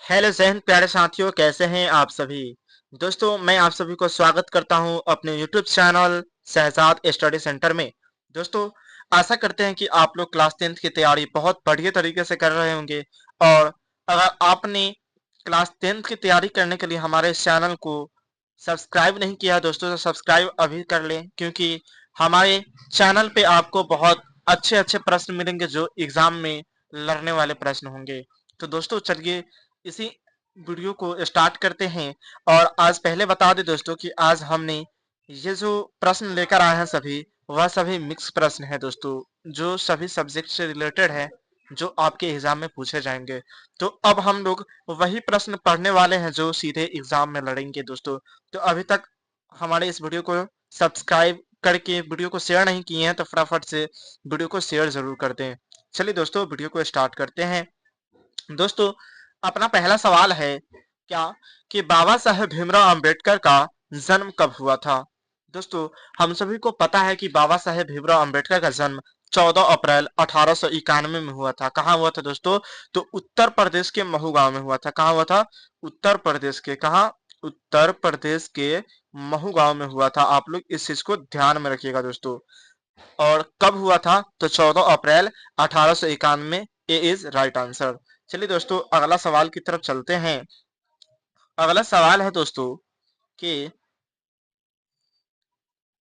Hello जय हिंद प्यारे साथियों, कैसे हैं आप सभी। दोस्तों मैं आप सभी को स्वागत करता हूं अपने YouTube channel Shahzad study centre में। दोस्तों आशा करते हैं कि आप लोग क्लास 10th की तैयारी बहुत बढ़िया तरीके से कर रहे होंगे। और अगर आपने क्लास 10th की तैयारी करने के लिए हमारे इस चैनल को सब्सक्राइब नहीं किया दोस्तों, तो सब्सक्राइब अभी कर लें, क्योंकि हमारे चैनल पे आपको बहुत अच्छे अच्छे प्रश्न मिलेंगे जो एग्जाम में लड़ने वाले प्रश्न होंगे। तो दोस्तों चलिए इसी वीडियो को स्टार्ट करते हैं। और आज पहले बता दें दोस्तों कि आज हमने ये जो प्रश्न लेकर आए हैं सभी, वह सभी मिक्स प्रश्न है दोस्तों, जो सभी सब्जेक्ट से रिलेटेड है, जो आपके एग्जाम में पूछे जाएंगे। तो अब हम लोग वही प्रश्न पढ़ने वाले हैं जो सीधे एग्जाम में लड़ेंगे दोस्तों। तो अभी तक हमारे इस वीडियो को सब्सक्राइब करके वीडियो को शेयर नहीं किए हैं तो फटाफट से वीडियो को शेयर जरूर कर दें। चलिए दोस्तों वीडियो को स्टार्ट करते हैं। दोस्तों अपना पहला सवाल है क्या कि बाबा साहेब भीमराव अंबेडकर का जन्म कब हुआ था। दोस्तों हम सभी को पता है कि बाबा साहेब भीमराव अंबेडकर का जन्म 14 अप्रैल 1891 में हुआ था। कहाँ हुआ था दोस्तों? तो उत्तर प्रदेश के महू गांव में हुआ था। कहाँ हुआ था? उत्तर प्रदेश के कहा? उत्तर प्रदेश के महू गांव में हुआ था। आप लोग इस चीज को ध्यान में रखिएगा दोस्तों। और कब हुआ था? तो 14 अप्रैल 1891 में। ए इज राइट आंसर। चलिए दोस्तों अगला सवाल की तरफ चलते हैं। अगला सवाल है दोस्तों कि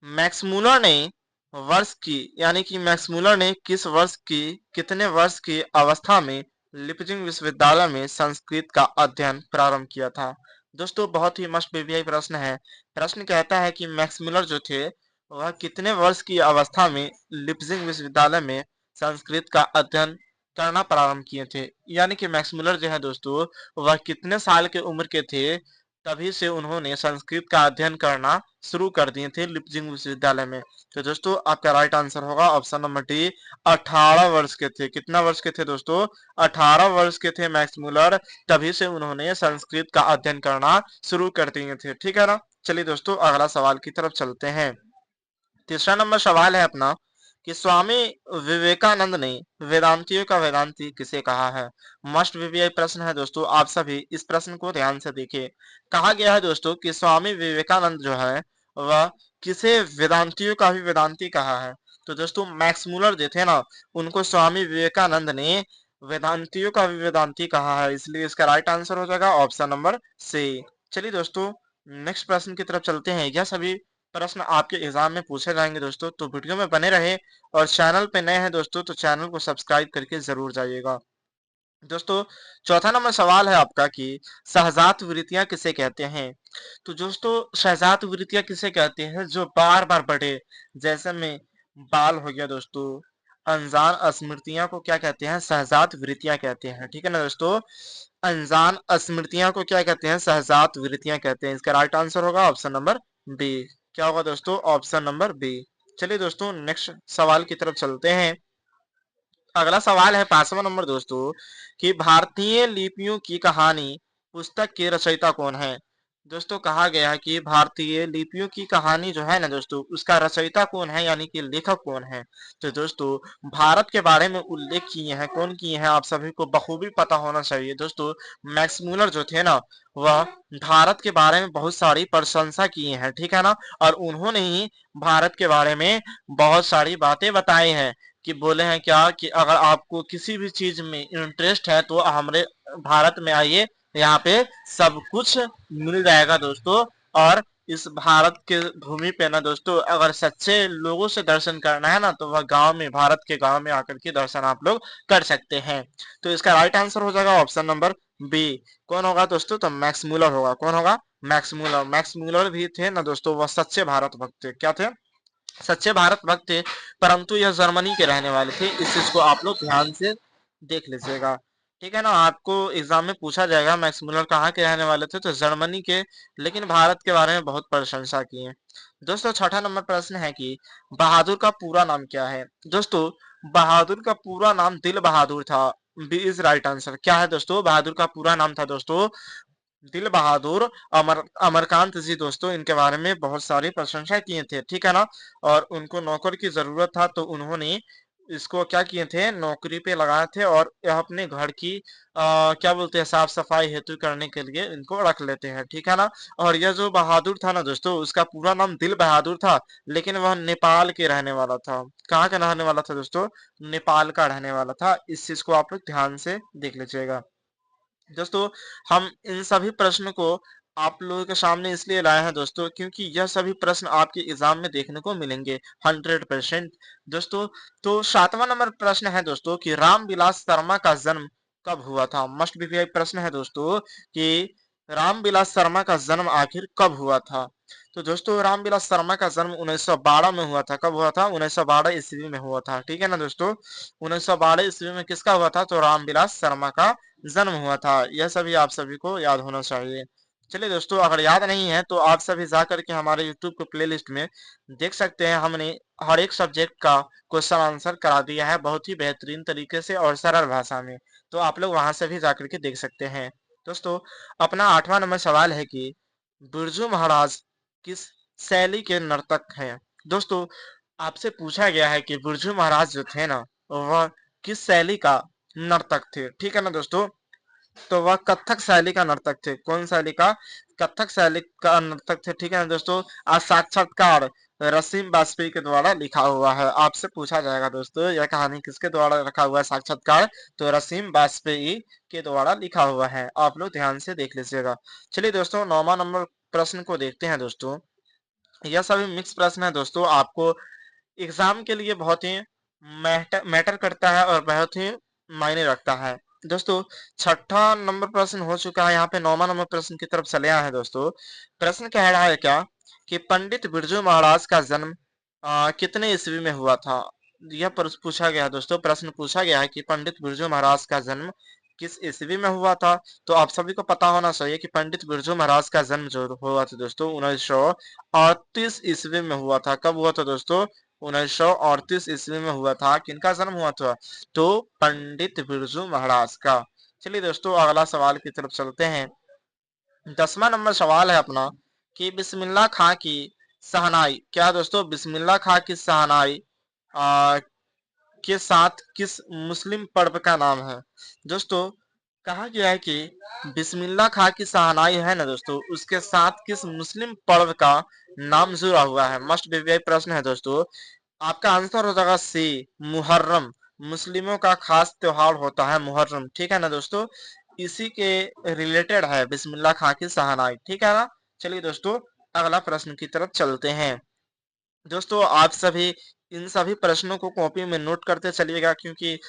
मैक्समूलर ने वर्ष की यानी कि मैक्समूलर ने किस वर्ष की कितने वर्ष की अवस्था में लिपजिंग विश्वविद्यालय में संस्कृत का अध्ययन प्रारंभ किया था। दोस्तों बहुत ही मस्त बीबीआई प्रश्न है। प्रश्न कहता है कि मैक्समूलर जो थे वह कितने वर्ष की अवस्था में लिपजिंग विश्वविद्यालय में संस्कृत का अध्ययन करना प्रारंभ किए थे। यानी कि मैक्समूलर जो है दोस्तों वह कितने साल के उम्र के थे तभी से उन्होंने संस्कृत का अध्ययन करना शुरू कर दिए थे लिपजिंग विश्वविद्यालय में। तो दोस्तों आपका राइट आंसर होगा ऑप्शन नंबर डी। 18 वर्ष के थे। कितना वर्ष के थे दोस्तों? 18 वर्ष के थे मैक्स मुलर, तभी से उन्होंने संस्कृत का अध्ययन करना शुरू कर दिए थे। ठीक है ना। चलिए दोस्तों अगला सवाल की तरफ चलते हैं। तीसरा नंबर सवाल है अपना कि स्वामी विवेकानंद ने वेदांतियों का वेदांती किसे कहा है। मस्ट वीवीआई प्रश्न है दोस्तों, आप सभी इस प्रश्न को ध्यान से देखिए। कहा गया है दोस्तों कि स्वामी विवेकानंद जो है वह किसे वेदांतियों का भी वेदांती कहा है। तो दोस्तों मैक्स मूलर जो थे ना, उनको स्वामी विवेकानंद ने वेदांतियों का भी वेदांती कहा है, इसलिए इसका राइट आंसर हो जाएगा ऑप्शन नंबर सी। चलिए दोस्तों नेक्स्ट प्रश्न की तरफ चलते हैं। यह सभी प्रश्न आपके एग्जाम में पूछे जाएंगे दोस्तों, तो वीडियो में बने रहे। और चैनल पे नए हैं दोस्तों तो चैनल को सब्सक्राइब करके जरूर जाइएगा। दोस्तों चौथा नंबर सवाल है आपका कि शहजाद वृत्तियां किसे कहते हैं। तो दोस्तों शहजाद वृत्तियां किसे कहते हैं जो बार बार बढ़े, जैसे में बाल हो गया दोस्तों। अनजान स्मृतियां को क्या कहते हैं? शहजाद वृत्तियां कहते हैं। ठीक है ना दोस्तों। अनजान स्मृतियां को क्या कहते हैं? शहजाद वृत्तियां कहते हैं। इसका राइट आंसर होगा ऑप्शन नंबर बी। क्या होगा दोस्तों? Option number B. चलिए दोस्तों नेक्स्ट सवाल की तरफ चलते हैं। अगला सवाल है 5वां नंबर दोस्तों कि भारतीय लिपियों की कहानी पुस्तक के रचयिता कौन है। दोस्तों कहा गया है कि भारतीय लिपियों की कहानी जो है ना दोस्तों, उसका रचयिता कौन है यानी कि लेखक कौन है। तो दोस्तों भारत के बारे में उल्लेख किए हैं, कौन किए हैं आप सभी को बखूबी पता होना चाहिए दोस्तों। मैक्स मूलर जो थे ना, वह भारत के बारे में बहुत सारी प्रशंसा किए हैं। ठीक है ना। और उन्होंने ही भारत के बारे में बहुत सारी बातें बताई हैं, कि बोले हैं क्या कि अगर आपको किसी भी चीज में इंटरेस्ट है तो हमारे भारत में आइए, यहाँ पे सब कुछ मिल जाएगा दोस्तों। और इस भारत के भूमि पे ना दोस्तों, अगर सच्चे लोगों से दर्शन करना है ना, तो वह गांव में, भारत के गांव में आकर के दर्शन आप लोग कर सकते हैं। तो इसका राइट आंसर हो जाएगा ऑप्शन नंबर बी। कौन होगा दोस्तों? तो मैक्स मूलर होगा। कौन होगा? Max Muller. मैक्स मूलर भी थे ना दोस्तों, वह सच्चे भारत भक्त थे। क्या थे? सच्चे भारत भक्त थे। परंतु यह जर्मनी के रहने वाले थे। इस चीज को आप लोग ध्यान से देख लीजिएगा। ठीक है ना। आपको एग्जाम में पूछा जाएगा मैक्स मुलर कहाँ के रहने वाले थे, तो जर्मनी के, लेकिन भारत के बारे में बहुत प्रशंसा की है। दोस्तों छठा नंबर प्रश्न है कि बहादुर का पूरा नाम क्या है। दोस्तों बहादुर का पूरा नाम दिल बहादुर था। B is right answer. क्या है दोस्तों? बहादुर का पूरा नाम था दोस्तों दिल बहादुर अमरकांत जी। दोस्तों इनके बारे में बहुत सारी प्रशंसा किए थे। ठीक है ना। और उनको नौकर की जरूरत था तो उन्होंने इसको क्या किए थे, नौकरी पे लगाए थे और यह अपने घर की क्या बोलते हैं, साफ सफाई हेतु करने के लिए इनको रख लेते हैं, ठीक है ना। और यह जो बहादुर था ना दोस्तों, उसका पूरा नाम दिल बहादुर था, लेकिन वह नेपाल के रहने वाला था। कहाँ का रहने वाला था दोस्तों, नेपाल का रहने वाला था। इस चीज को आप लोग ध्यान से देख लीजिएगा दोस्तों। हम इन सभी प्रश्न को आप लोगों के सामने इसलिए लाए हैं दोस्तों, क्योंकि यह सभी प्रश्न आपके एग्जाम में देखने को मिलेंगे 100% दोस्तों। तो 7वां नंबर प्रश्न है दोस्तों कि रामविलास शर्मा का जन्म कब हुआ था। मस्ट बी प्रश्न है दोस्तों कि रामविलास शर्मा का जन्म आखिर कब हुआ था। तो दोस्तों रामविलास शर्मा का जन्म 1912 में हुआ था। कब हुआ था, 1912 ईस्वी में हुआ था, ठीक है ना दोस्तों। 1912 ईस्वी में किसका हुआ था, तो रामविलास शर्मा का जन्म हुआ था। यह सभी आप सभी को याद होना चाहिए। चलिए दोस्तों, अगर याद नहीं है तो आप सभी जा करके हमारे यूट्यूब के प्लेलिस्ट में देख सकते हैं। हमने हर एक सब्जेक्ट का क्वेश्चन आंसर करा दिया है बहुत ही बेहतरीन तरीके से और सरल भाषा में। तो आप लोग वहां से भी जा करके देख सकते हैं दोस्तों। अपना 8वां नंबर सवाल है कि बिरजू महाराज किस शैली के नर्तक हैं। दोस्तों आपसे पूछा गया है कि बिरजू महाराज जो थे ना, वह किस शैली का नर्तक थे, ठीक है ना दोस्तों। तो वह कथक शैली का नर्तक थे। कौन शैली का, कथक शैली का नर्तक थे, ठीक है ना दोस्तों। आज साक्षात्कार रसीम बाजपेयी के द्वारा लिखा हुआ है। आपसे पूछा जाएगा दोस्तों यह कहानी किसके द्वारा रखा हुआ है साक्षात्कार, तो रसीम बाजपेयी के द्वारा लिखा हुआ है। आप लोग ध्यान से देख लीजिएगा। चलिए दोस्तों 9वां नंबर प्रश्न को देखते हैं दोस्तों। यह सभी मिक्स प्रश्न है दोस्तों, आपको एग्जाम के लिए बहुत ही मैटर करता है और बहुत ही मायने रखता है दोस्तों। 6ठा नंबर प्रश्न हो चुका है, यहाँ पे 9वां नंबर प्रश्न की तरफ चले आए हैं दोस्तों। प्रश्न कह रहा है क्या कि पंडित बिरजू महाराज का जन्म कितने ईस्वी में हुआ था। यह पूछा गया है दोस्तों, प्रश्न पूछा गया है कि पंडित बिरजू महाराज का जन्म किस ईस्वी में हुआ था। तो आप सभी को पता होना चाहिए कि पंडित बिरजू महाराज का जन्म जो हुआ था दोस्तों 1938 ईस्वी में हुआ था। कब हुआ था दोस्तों, 1938 ईस्वी में हुआ था। किनका जन्म हुआ था, तो पंडित बिरजू महाराज का। चलिए दोस्तों अगला सवाल की तरफ चलते हैं। 10वां नंबर सवाल है अपना कि बिस्मिल्लाह खां की शहनाई, क्या दोस्तों, बिस्मिल्लाह खां की शहनाई आ, के साथ किस मुस्लिम पर्व का नाम है। दोस्तों कहा गया है कि बिस्मिल्लाह खां की शहनाई है ना दोस्तों, उसके साथ किस मुस्लिम पर्व का नाम जुड़ा हुआ है। मस्ट बी प्रश्न है दोस्तों। आपका आंसर हो जाएगा सी, मुहर्रम। मुस्लिमों का खास त्योहार होता है मुहर्रम, ठीक है ना दोस्तों। इसी के रिलेटेड है बिस्मिल्लाह खां की शहनाई, ठीक है ना। चलिए दोस्तों अगला प्रश्न की तरफ चलते हैं। दोस्तों आप सभी इन सभी प्रश्नों को कॉपी में नोट करते चलिएगा, क्योंकि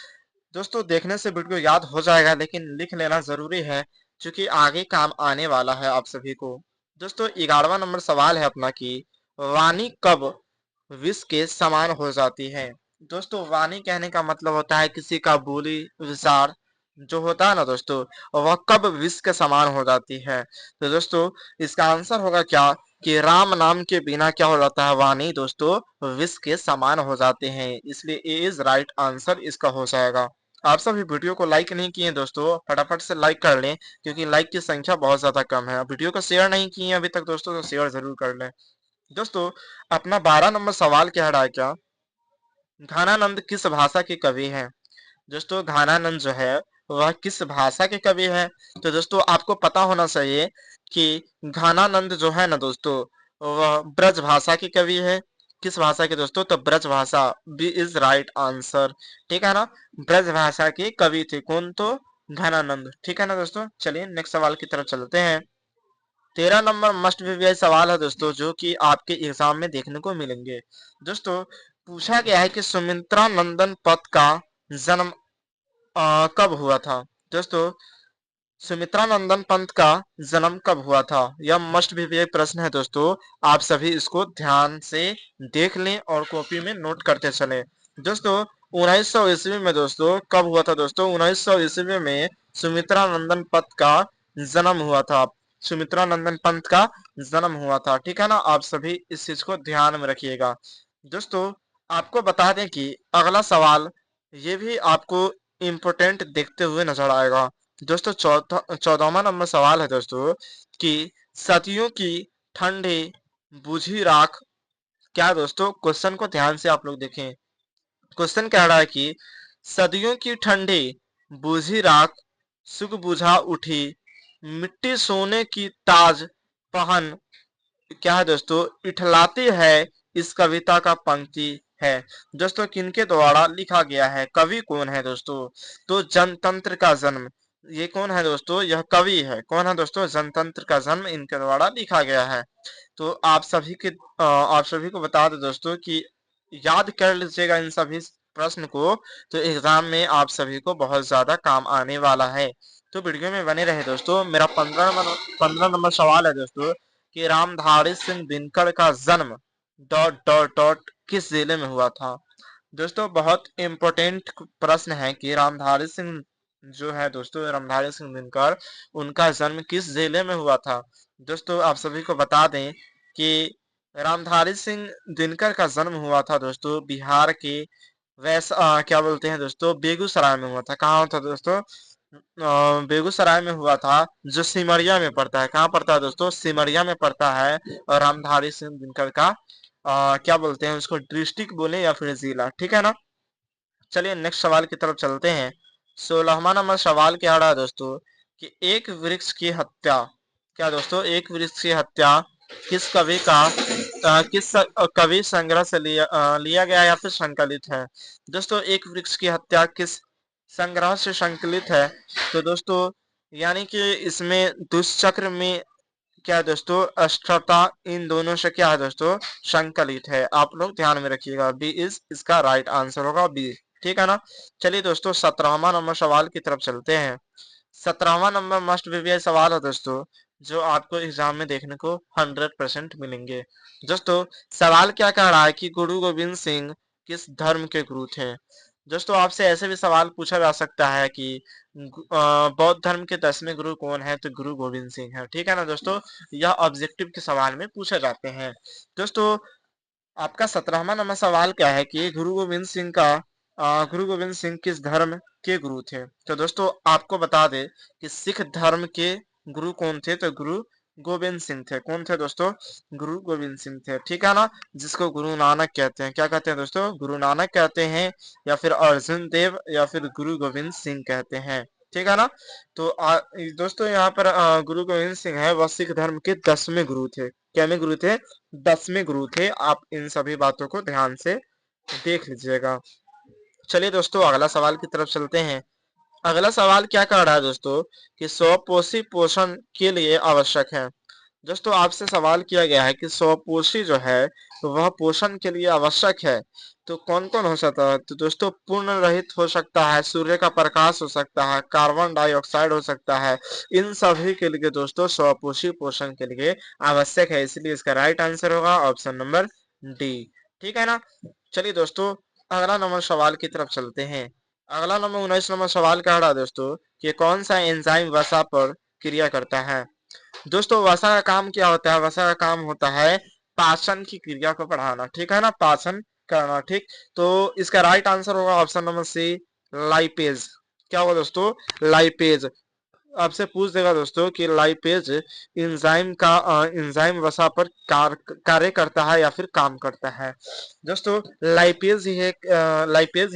दोस्तों देखने से वीडियो याद हो जाएगा लेकिन लिख लेना जरूरी है, क्योंकि आगे काम आने वाला है आप सभी को। दोस्तों 11वां नंबर सवाल है अपना कि वाणी कब विष के समान हो जाती है। दोस्तों वाणी कहने का मतलब होता है किसी का बोली विचार जो होता है ना दोस्तों, वह कब विष के समान हो जाती है। तो दोस्तों इसका आंसर होगा क्या कि राम नाम के बिना क्या हो जाता है, वाणी दोस्तों विष के समान हो जाते हैं। इसलिए ए इज राइट आंसर इसका हो जाएगा। आप सभी वीडियो को लाइक नहीं किए दोस्तों, फटाफट से लाइक कर लें, क्योंकि लाइक की संख्या बहुत ज्यादा कम है। वीडियो को शेयर नहीं किए अभी तक दोस्तों, तो शेयर जरूर कर लें। दोस्तों अपना 12 नंबर सवाल कह रहा है क्या, घानानंद किस भाषा के कवि हैं। दोस्तों घानानंद जो है वह किस भाषा के कवि है। तो दोस्तों आपको पता होना चाहिए कि घानानंद जो है ना दोस्तों, वह ब्रज भाषा के कवि है। किस भाषा के दोस्तों, तो ब्रज भाषा, बी इज राइट आंसर, ठीक है ना। ब्रज भाषा के कवि थे कौन, तो घानानंद, ठीक है ना दोस्तों। चलिए नेक्स्ट सवाल की तरफ चलते हैं। 13 नंबर मस्ट बी सवाल है दोस्तों, जो कि आपके एग्जाम में देखने को मिलेंगे। दोस्तों पूछा गया है कि सुमित्रा नंदन पथ का जन्म कब हुआ था। दोस्तों सुमित्रा नंदन पंत का जन्म कब हुआ था, यह मस्ट भी प्रश्न है दोस्तों। आप सभी इसको ध्यान से देख लें और कॉपी में नोट करते चलें। दोस्तों 1900 ईस्वी में दोस्तों कब हुआ था, दोस्तों 1900 ईस्वी में सुमित्रा नंदन पंत का जन्म हुआ था। सुमित्रा नंदन पंत का जन्म हुआ था, ठीक है ना। आप सभी इस चीज को ध्यान में रखिएगा। दोस्तों आपको बता दें कि अगला सवाल ये भी आपको इम्पोर्टेंट देखते हुए नजर आएगा। दोस्तों 14वां नंबर सवाल है दोस्तों कि सदियों की ठंडी बुझी राख, क्या दोस्तों, क्वेश्चन को ध्यान से आप लोग देखें। क्वेश्चन कह रहा है कि सदियों की ठंडी बूझी राख सुख बुझा उठी, मिट्टी सोने की ताज पहन, क्या है दोस्तों, इठलाती है इस कविता का पंक्ति है। दोस्तों किनके द्वारा लिखा गया है, कवि कौन है दोस्तों? तो जनतंत्र का जन्म, ये कौन है दोस्तों, यह कवि है। कौन है दोस्तों? जनतंत्र का जन्म इनके द्वारा लिखा गया है। तो आप सभी को बता दें दोस्तों कि याद कर लीजिएगा इन सभी प्रश्न को, तो एग्जाम में आप सभी को बहुत ज्यादा काम आने वाला है। तो वीडियो में बने रहे दोस्तों। मेरा 15 नंबर सवाल है दोस्तों कि रामधारी सिंह दिनकर का जन्म डॉट डॉट डॉट किस जिले में हुआ था। दोस्तों बहुत इम्पोर्टेंट प्रश्न है कि रामधारी सिंह जो है दोस्तों, रामधारी सिंह दिनकर, उनका जन्म किस जिले में हुआ था। दोस्तों आप सभी को बता दें कि रामधारी सिंह दिनकर का जन्म हुआ था दोस्तों बिहार के क्या बोलते हैं दोस्तों, बेगूसराय में हुआ था। कहाँ हुआ था दोस्तों? बेगूसराय में हुआ था, जो सिमरिया में पड़ता है। कहाँ पड़ता है दोस्तों? सिमरिया में पड़ता है। और रामधारी सिंह दिनकर का क्या बोलते हैं उसको, डिस्ट्रिक्ट बोले या फिर जिला, ठीक है ना। चलिए नेक्स्ट सवाल की तरफ चलते हैं। 16वां नंबर सवाल क्या रहा है दोस्तों कि एक वृक्ष की हत्या, क्या दोस्तों, एक वृक्ष की हत्या किस कवि का कवि संग्रह से लिया गया या फिर संकलित है। दोस्तों एक वृक्ष की हत्या किस संग्रह से संकलित है? तो दोस्तों यानी कि इसमें दुष्चक्र में क्या है दोस्तों, अष्टता, इन दोनों से क्या है दोस्तों, संकलित है। आप लोग ध्यान में रखिएगा, बी इज इसका राइट आंसर होगा, बी, ठीक है ना। चलिए दोस्तों 17वां नंबर सवाल की तरफ चलते हैं। 17वां नंबर मस्ट बीवीआई सवाल है दोस्तों, जो आपको एग्जाम में देखने को 100% मिलेंगे। दोस्तों सवाल क्या कह रहा है कि गुरु गोविंद सिंह किस धर्म के गुरु थे। दोस्तों आपसे ऐसे भी सवाल पूछा जा सकता है कि बौद्ध धर्म के 10वें गुरु कौन है, तो गुरु गोविंद सिंह है, ठीक है ना दोस्तों। यह ऑब्जेक्टिव के सवाल में पूछे जाते हैं। दोस्तों आपका 17वां नंबर सवाल क्या है कि गुरु गोविंद सिंह किस धर्म के गुरु थे। तो दोस्तों आपको बता दे कि सिख धर्म के गुरु कौन थे, तो गुरु गोविंद सिंह थे। कौन थे दोस्तों? गुरु गोविंद सिंह थे, ठीक है ना। जिसको गुरु नानक कहते हैं, क्या कहते हैं दोस्तों, गुरु नानक कहते हैं, या फिर अर्जुन देव, या फिर गुरु गोविंद सिंह कहते हैं, ठीक है ना। तो दोस्तों यहाँ पर गुरु गोविंद सिंह है वह सिख धर्म के 10वें गुरु थे। क्या में गुरु थे? 10वें गुरु थे। आप इन सभी बातों को ध्यान से देख लीजिएगा। चलिए दोस्तों अगला सवाल की तरफ चलते हैं। अगला सवाल क्या कह रहा है दोस्तों कि स्वपोषी पोषण के लिए आवश्यक है। दोस्तों आपसे सवाल किया गया है कि स्वपोषी जो है तो वह पोषण के लिए आवश्यक है। तो कौन कौन हो सकता है? तो दोस्तों पूर्ण रहित हो सकता है, सूर्य का प्रकाश हो सकता है, कार्बन डाइऑक्साइड हो सकता है। इन सभी के लिए दोस्तों स्वपोषी पोषण के लिए आवश्यक है, इसलिए इसका राइट आंसर होगा ऑप्शन नंबर डी, ठीक है ना। चलिए दोस्तों अगला नंबर सवाल की तरफ चलते हैं। अगला नंबर 19 नंबर सवाल कह रहा है दोस्तों कि कौन सा एंजाइम वसा पर क्रिया करता है। दोस्तों वसा का काम क्या होता है? वसा का काम होता है पाचन की क्रिया को बढ़ाना, ठीक है ना, पाचन करना, ठीक। तो इसका राइट आंसर होगा ऑप्शन नंबर सी, लाइपेज। क्या होगा दोस्तों? लाइपेज। आपसे पूछ देगा दोस्तों कि लाइपेज एंजाइम वसा पर कार्य करता है या फिर काम करता है। दोस्तों लाइपेज ही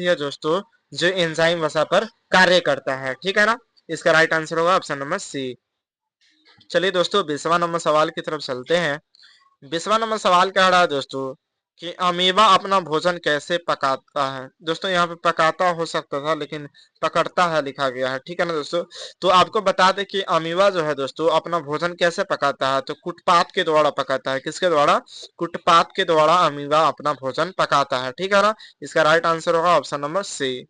है दोस्तों जो एंजाइम वसा पर कार्य करता है, ठीक है ना। इसका राइट आंसर होगा ऑप्शन नंबर सी। चलिए दोस्तों 20वां नंबर सवाल की तरफ चलते हैं। 20वां नंबर सवाल कह रहा है दोस्तों कि अमीबा अपना भोजन कैसे पकाता है। दोस्तों यहाँ पे पकाता हो सकता था, लेकिन पकड़ता है लिखा गया है, ठीक है ना दोस्तों। तो आपको बता दें कि अमीबा जो है दोस्तों अपना भोजन कैसे पकाता है, तो कुटपात के द्वारा पकाता है। किसके द्वारा? कुटपात के द्वारा अमीबा अपना भोजन पकाता है, ठीक है ना। इसका राइट आंसर होगा ऑप्शन नंबर सी।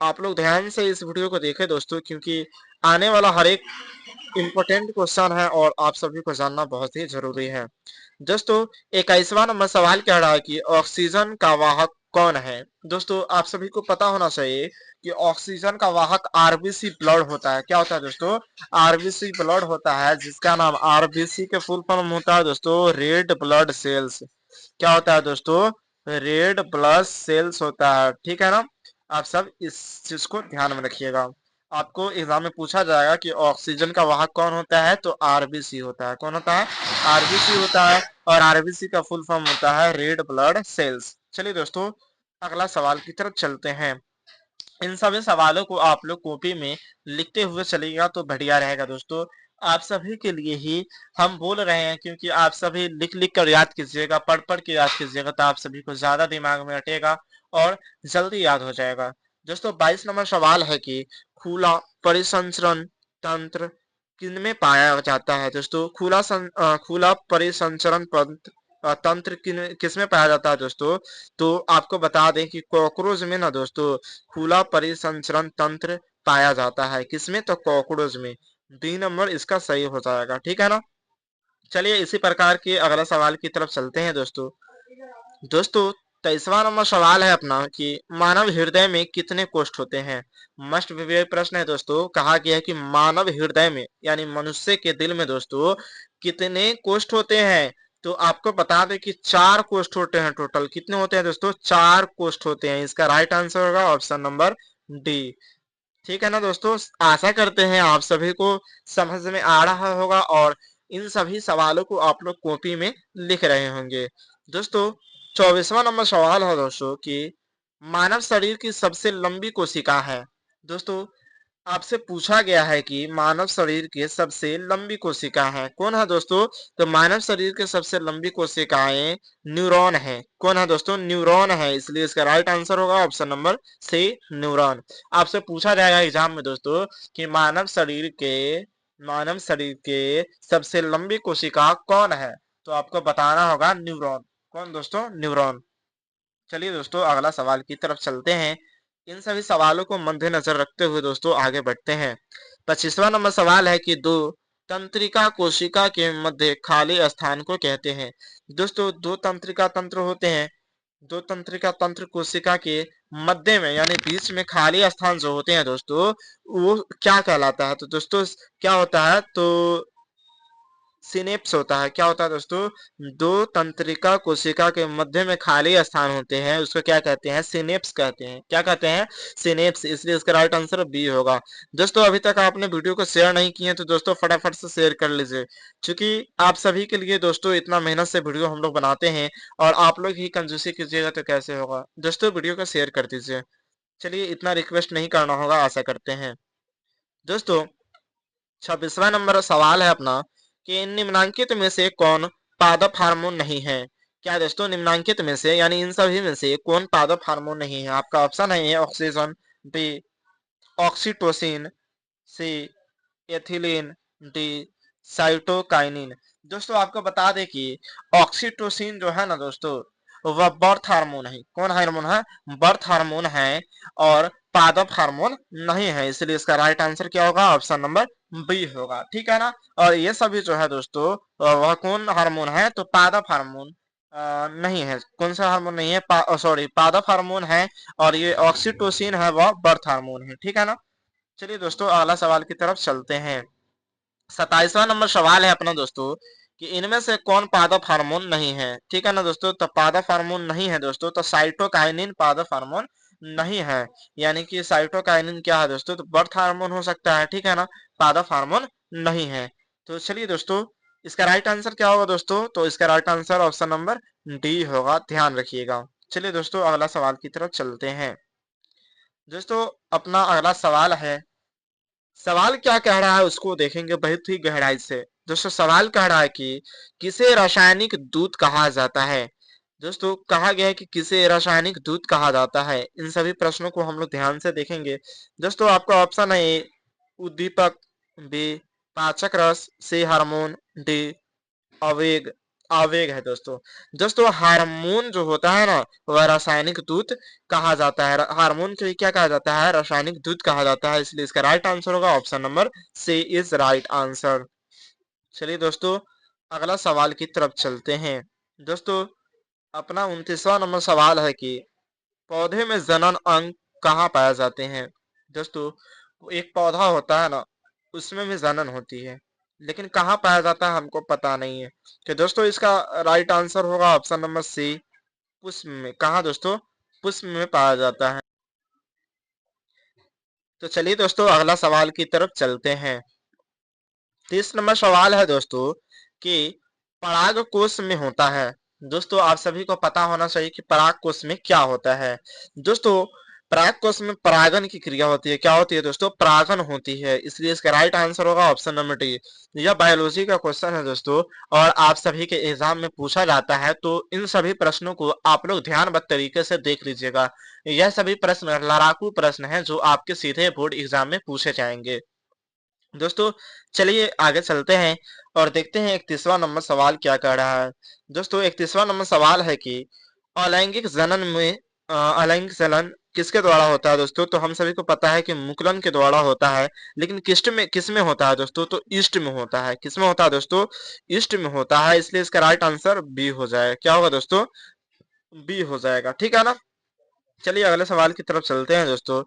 आप लोग ध्यान से इस वीडियो को देखें दोस्तों, क्योंकि आने वाला हर एक इम्पोर्टेंट क्वेश्चन है और आप सभी को जानना बहुत ही जरूरी है। दोस्तों 21वां नंबर सवाल कह रहा है कि ऑक्सीजन का वाहक कौन है। दोस्तों आप सभी को पता होना चाहिए कि ऑक्सीजन का वाहक आरबीसी ब्लड होता है। क्या होता है दोस्तों? आरबीसी ब्लड होता है, जिसका नाम आरबीसी के फुल फॉर्म होता है दोस्तों रेड ब्लड सेल्स। क्या होता है दोस्तों? रेड ब्लड सेल्स होता है, ठीक है ना। आप सब इस चीज को ध्यान में रखिएगा। आपको एग्जाम में पूछा जाएगा कि ऑक्सीजन का वाहक कौन होता है, तो आरबीसी होता है। कौन होता है? आरबीसी होता है। और आरबीसी का फुल फॉर्म होता है रेड ब्लड सेल्स। चलिए दोस्तों अगला सवाल की तरफ चलते हैं। इन सभी सवालों को आप लोग कॉपी में लिखते हुए चलिएगा तो बढ़िया रहेगा दोस्तों। आप सभी के लिए ही हम बोल रहे हैं, क्योंकि आप सभी लिख लिख कर याद कीजिएगा, पढ़ पढ़ के याद कीजिएगा, तो आप सभी को ज्यादा दिमाग में अटेगा और जल्दी याद हो जाएगा। दोस्तों 22 नंबर सवाल है कि खुला परिसंचरण तंत्र किनमें पाया जाता है। दोस्तों खुला परिसंचरण तंत्र किसमें पाया जाता है दोस्तों। तो आपको बता दें कि कॉकरोच में ना दोस्तों खुला परिसंचरण तंत्र पाया जाता है। किसमें, तो कॉकरोच में। डी नंबर इसका सही हो जाएगा, ठीक है ना। चलिए इसी प्रकार के अगला सवाल की तरफ चलते हैं दोस्तों। दोस्तों 23वां नंबर सवाल है अपना कि मानव हृदय में कितने कोष्ठ होते हैं। मस्ट विवेय प्रश्न है दोस्तों। कहा गया है कि मानव हृदय में यानी मनुष्य के दिल में दोस्तों कितने कोष्ठ होते हैं। तो आपको बता दें कि 4 कोष्ठ होते हैं। टोटल कितने होते हैं दोस्तों, 4 कोष्ठ होते हैं। इसका राइट आंसर होगा ऑप्शन नंबर डी। ठीक है ना दोस्तों, आशा करते हैं आप सभी को समझ में आ रहा होगा और इन सभी सवालों को आप लोग कॉपी में लिख रहे होंगे। दोस्तों 24वां नंबर सवाल है दोस्तों कि मानव शरीर की सबसे लंबी कोशिका है। दोस्तों आपसे पूछा गया है कि मानव शरीर की सबसे लंबी कोशिका है कौन है दोस्तों। तो मानव शरीर के सबसे लंबी कोशिकाएं न्यूरॉन है। कौन है दोस्तों, न्यूरॉन है। इसलिए इसका राइट आंसर होगा ऑप्शन नंबर सी, न्यूरॉन। आपसे पूछा जाएगा एग्जाम में दोस्तों कि मानव शरीर के सबसे लंबी कोशिका कौन है, तो आपको बताना होगा न्यूरॉन। कौन दोस्तों, न्यूरॉन। चलिए दोस्तों अगला सवाल की तरफ चलते हैं। इन सभी सवालों को मद्देनजर रखते हुए दोस्तों आगे बढ़ते हैं। 25वां नंबर सवाल है कि दो तंत्रिका कोशिका के मध्य खाली स्थान को कहते हैं। दोस्तों दो तंत्रिका तंत्र होते हैं। दो तंत्रिका तंत्र कोशिका के मध्य में यानी बीच में खाली स्थान जो होते हैं दोस्तों, वो क्या कहलाता है। तो दोस्तों क्या होता है, तो सिनेप्स होता है। क्या होता है दोस्तों, दो तंत्रिका कोशिका के मध्य में खाली स्थान होते हैं, उसको क्या कहते हैं, सिनेप्स कहते हैं। क्या कहते हैं, सिनेप्स। इसलिए इसका राइट आंसर बी होगा। दोस्तों अभी तक आपने वीडियो को शेयर नहीं किए तो दोस्तों फटाफट से शेयर कर लीजिए, क्योंकि आप सभी के लिए दोस्तों इतना मेहनत से वीडियो हम लोग बनाते हैं और आप लोग ही कंजूसी कीजिएगा तो कैसे होगा। दोस्तों वीडियो को शेयर कर दीजिए। चलिए इतना रिक्वेस्ट नहीं करना होगा, आशा करते हैं। दोस्तों 26वां नंबर सवाल है अपना कि निम्नलिखित में से कौन पादप हार्मोन नहीं है। क्या दोस्तों, निम्नलिखित में से यानी इन सभी में से कौन पादप हार्मोन नहीं है। आपका ऑप्शन है A oxygen, B oxytocin, C ethylene, D cytokinin. दोस्तों आपको बता दें कि ऑक्सीटोसिन जो है ना दोस्तों, वह बर्थ हार्मोन है। कौन हार्मोन है, बर्थ हार्मोन है और पादप हार्मोन नहीं है। इसलिए इसका राइट आंसर क्या होगा, ऑप्शन नंबर बी होगा, ठीक है ना। और ये सभी जो है दोस्तों वह कौन हार्मोन है, तो पादप हार्मोन नहीं है। कौन सा हार्मोन नहीं है, सॉरी पादप हार्मोन है। और ये ऑक्सीटोसिन है वह बर्थ हार्मोन है, ठीक है ना। चलिए दोस्तों अगला सवाल की तरफ चलते हैं। 27वां नंबर सवाल है अपना दोस्तों कि इनमें से कौन पादप हार्मोन नहीं है। ठीक है ना दोस्तों, तो पादप हार्मोन नहीं है दोस्तों, तो साइटोकाइनिन पादप हार्मोन नहीं है। यानी कि साइटोकाइनिन क्या है दोस्तों, तो बर्थ हार्मोन हो सकता है, ठीक है ना, पादप हार्मोन नहीं है। तो चलिए दोस्तों इसका राइट आंसर क्या होगा दोस्तों, तो इसका right answer option number D होगा, ध्यान रखिएगा। चलिए दोस्तों अगला सवाल की तरफ चलते हैं। दोस्तों अपना अगला सवाल है, सवाल क्या कह रहा है उसको देखेंगे बहुत ही गहराई से। दोस्तों सवाल कह रहा है कि किसे रासायनिक दूत कहा जाता है। दोस्तों कहा गया है कि किसे रासायनिक दूत कहा जाता है। इन सभी प्रश्नों को हम लोग ध्यान से देखेंगे। दोस्तों आपका ऑप्शन है ए उद्दीपक, बी पाचक रस, सी हार्मोन, डी आवेग। आवेग है दोस्तों। दोस्तों हार्मोन जो होता है ना, वह रासायनिक दूत कहा जाता है। हार्मोन को क्या कहा जाता है, रासायनिक दूत कहा जाता है। इसलिए इसका राइट आंसर होगा option number C is right answer. चलिए दोस्तों अगला सवाल की तरफ चलते हैं। दोस्तों अपना 29वां नंबर सवाल है कि पौधे में जनन अंग कहाँ पाए जाते हैं। दोस्तों एक पौधा होता है ना, उसमें भी जनन होती है, लेकिन कहाँ पाया जाता है हमको पता नहीं है। तो दोस्तों इसका राइट आंसर होगा ऑप्शन नंबर सी, पुष्प में। कहाँ दोस्तों, पुष्प में पाया जाता है। तो चलिए दोस्तों अगला सवाल की तरफ चलते हैं। 30 नंबर सवाल है दोस्तों कि पराग कोश में होता है। दोस्तों आप सभी को पता होना चाहिए कि पराग कोश में क्या होता है। दोस्तों पराग कोश में परागन की क्रिया होती है। क्या होती है दोस्तों? परागन होती है। इसलिए इसका राइट आंसर होगा ऑप्शन नंबर डी। यह बायोलॉजी का क्वेश्चन है दोस्तों, और आप सभी के एग्जाम में पूछा जाता है, तो इन सभी प्रश्नों को आप लोग ध्यानबद्ध तरीके से देख लीजिएगा। यह सभी प्रश्न लड़ाकू प्रश्न हैं जो आपके सीधे बोर्ड एग्जाम में पूछे जाएंगे। दोस्तों चलिए आगे चलते हैं और देखते हैं 31वां नंबर सवाल क्या कह रहा है। दोस्तों 31वां नंबर सवाल है कि अलैंगिक जनन में अलैंगिक जनन किसके द्वारा होता है दोस्तों? तो हम सभी को पता है कि मुकुलन के द्वारा होता है, लेकिन किस में होता है दोस्तों? तो ईस्ट में होता है। किस में होता है दोस्तों? ईस्ट में होता है। इसलिए इसका राइट आंसर बी हो जाएगा। क्या होगा दोस्तों? बी हो जाएगा। ठीक है ना। चलिए अगले सवाल की तरफ चलते हैं दोस्तों।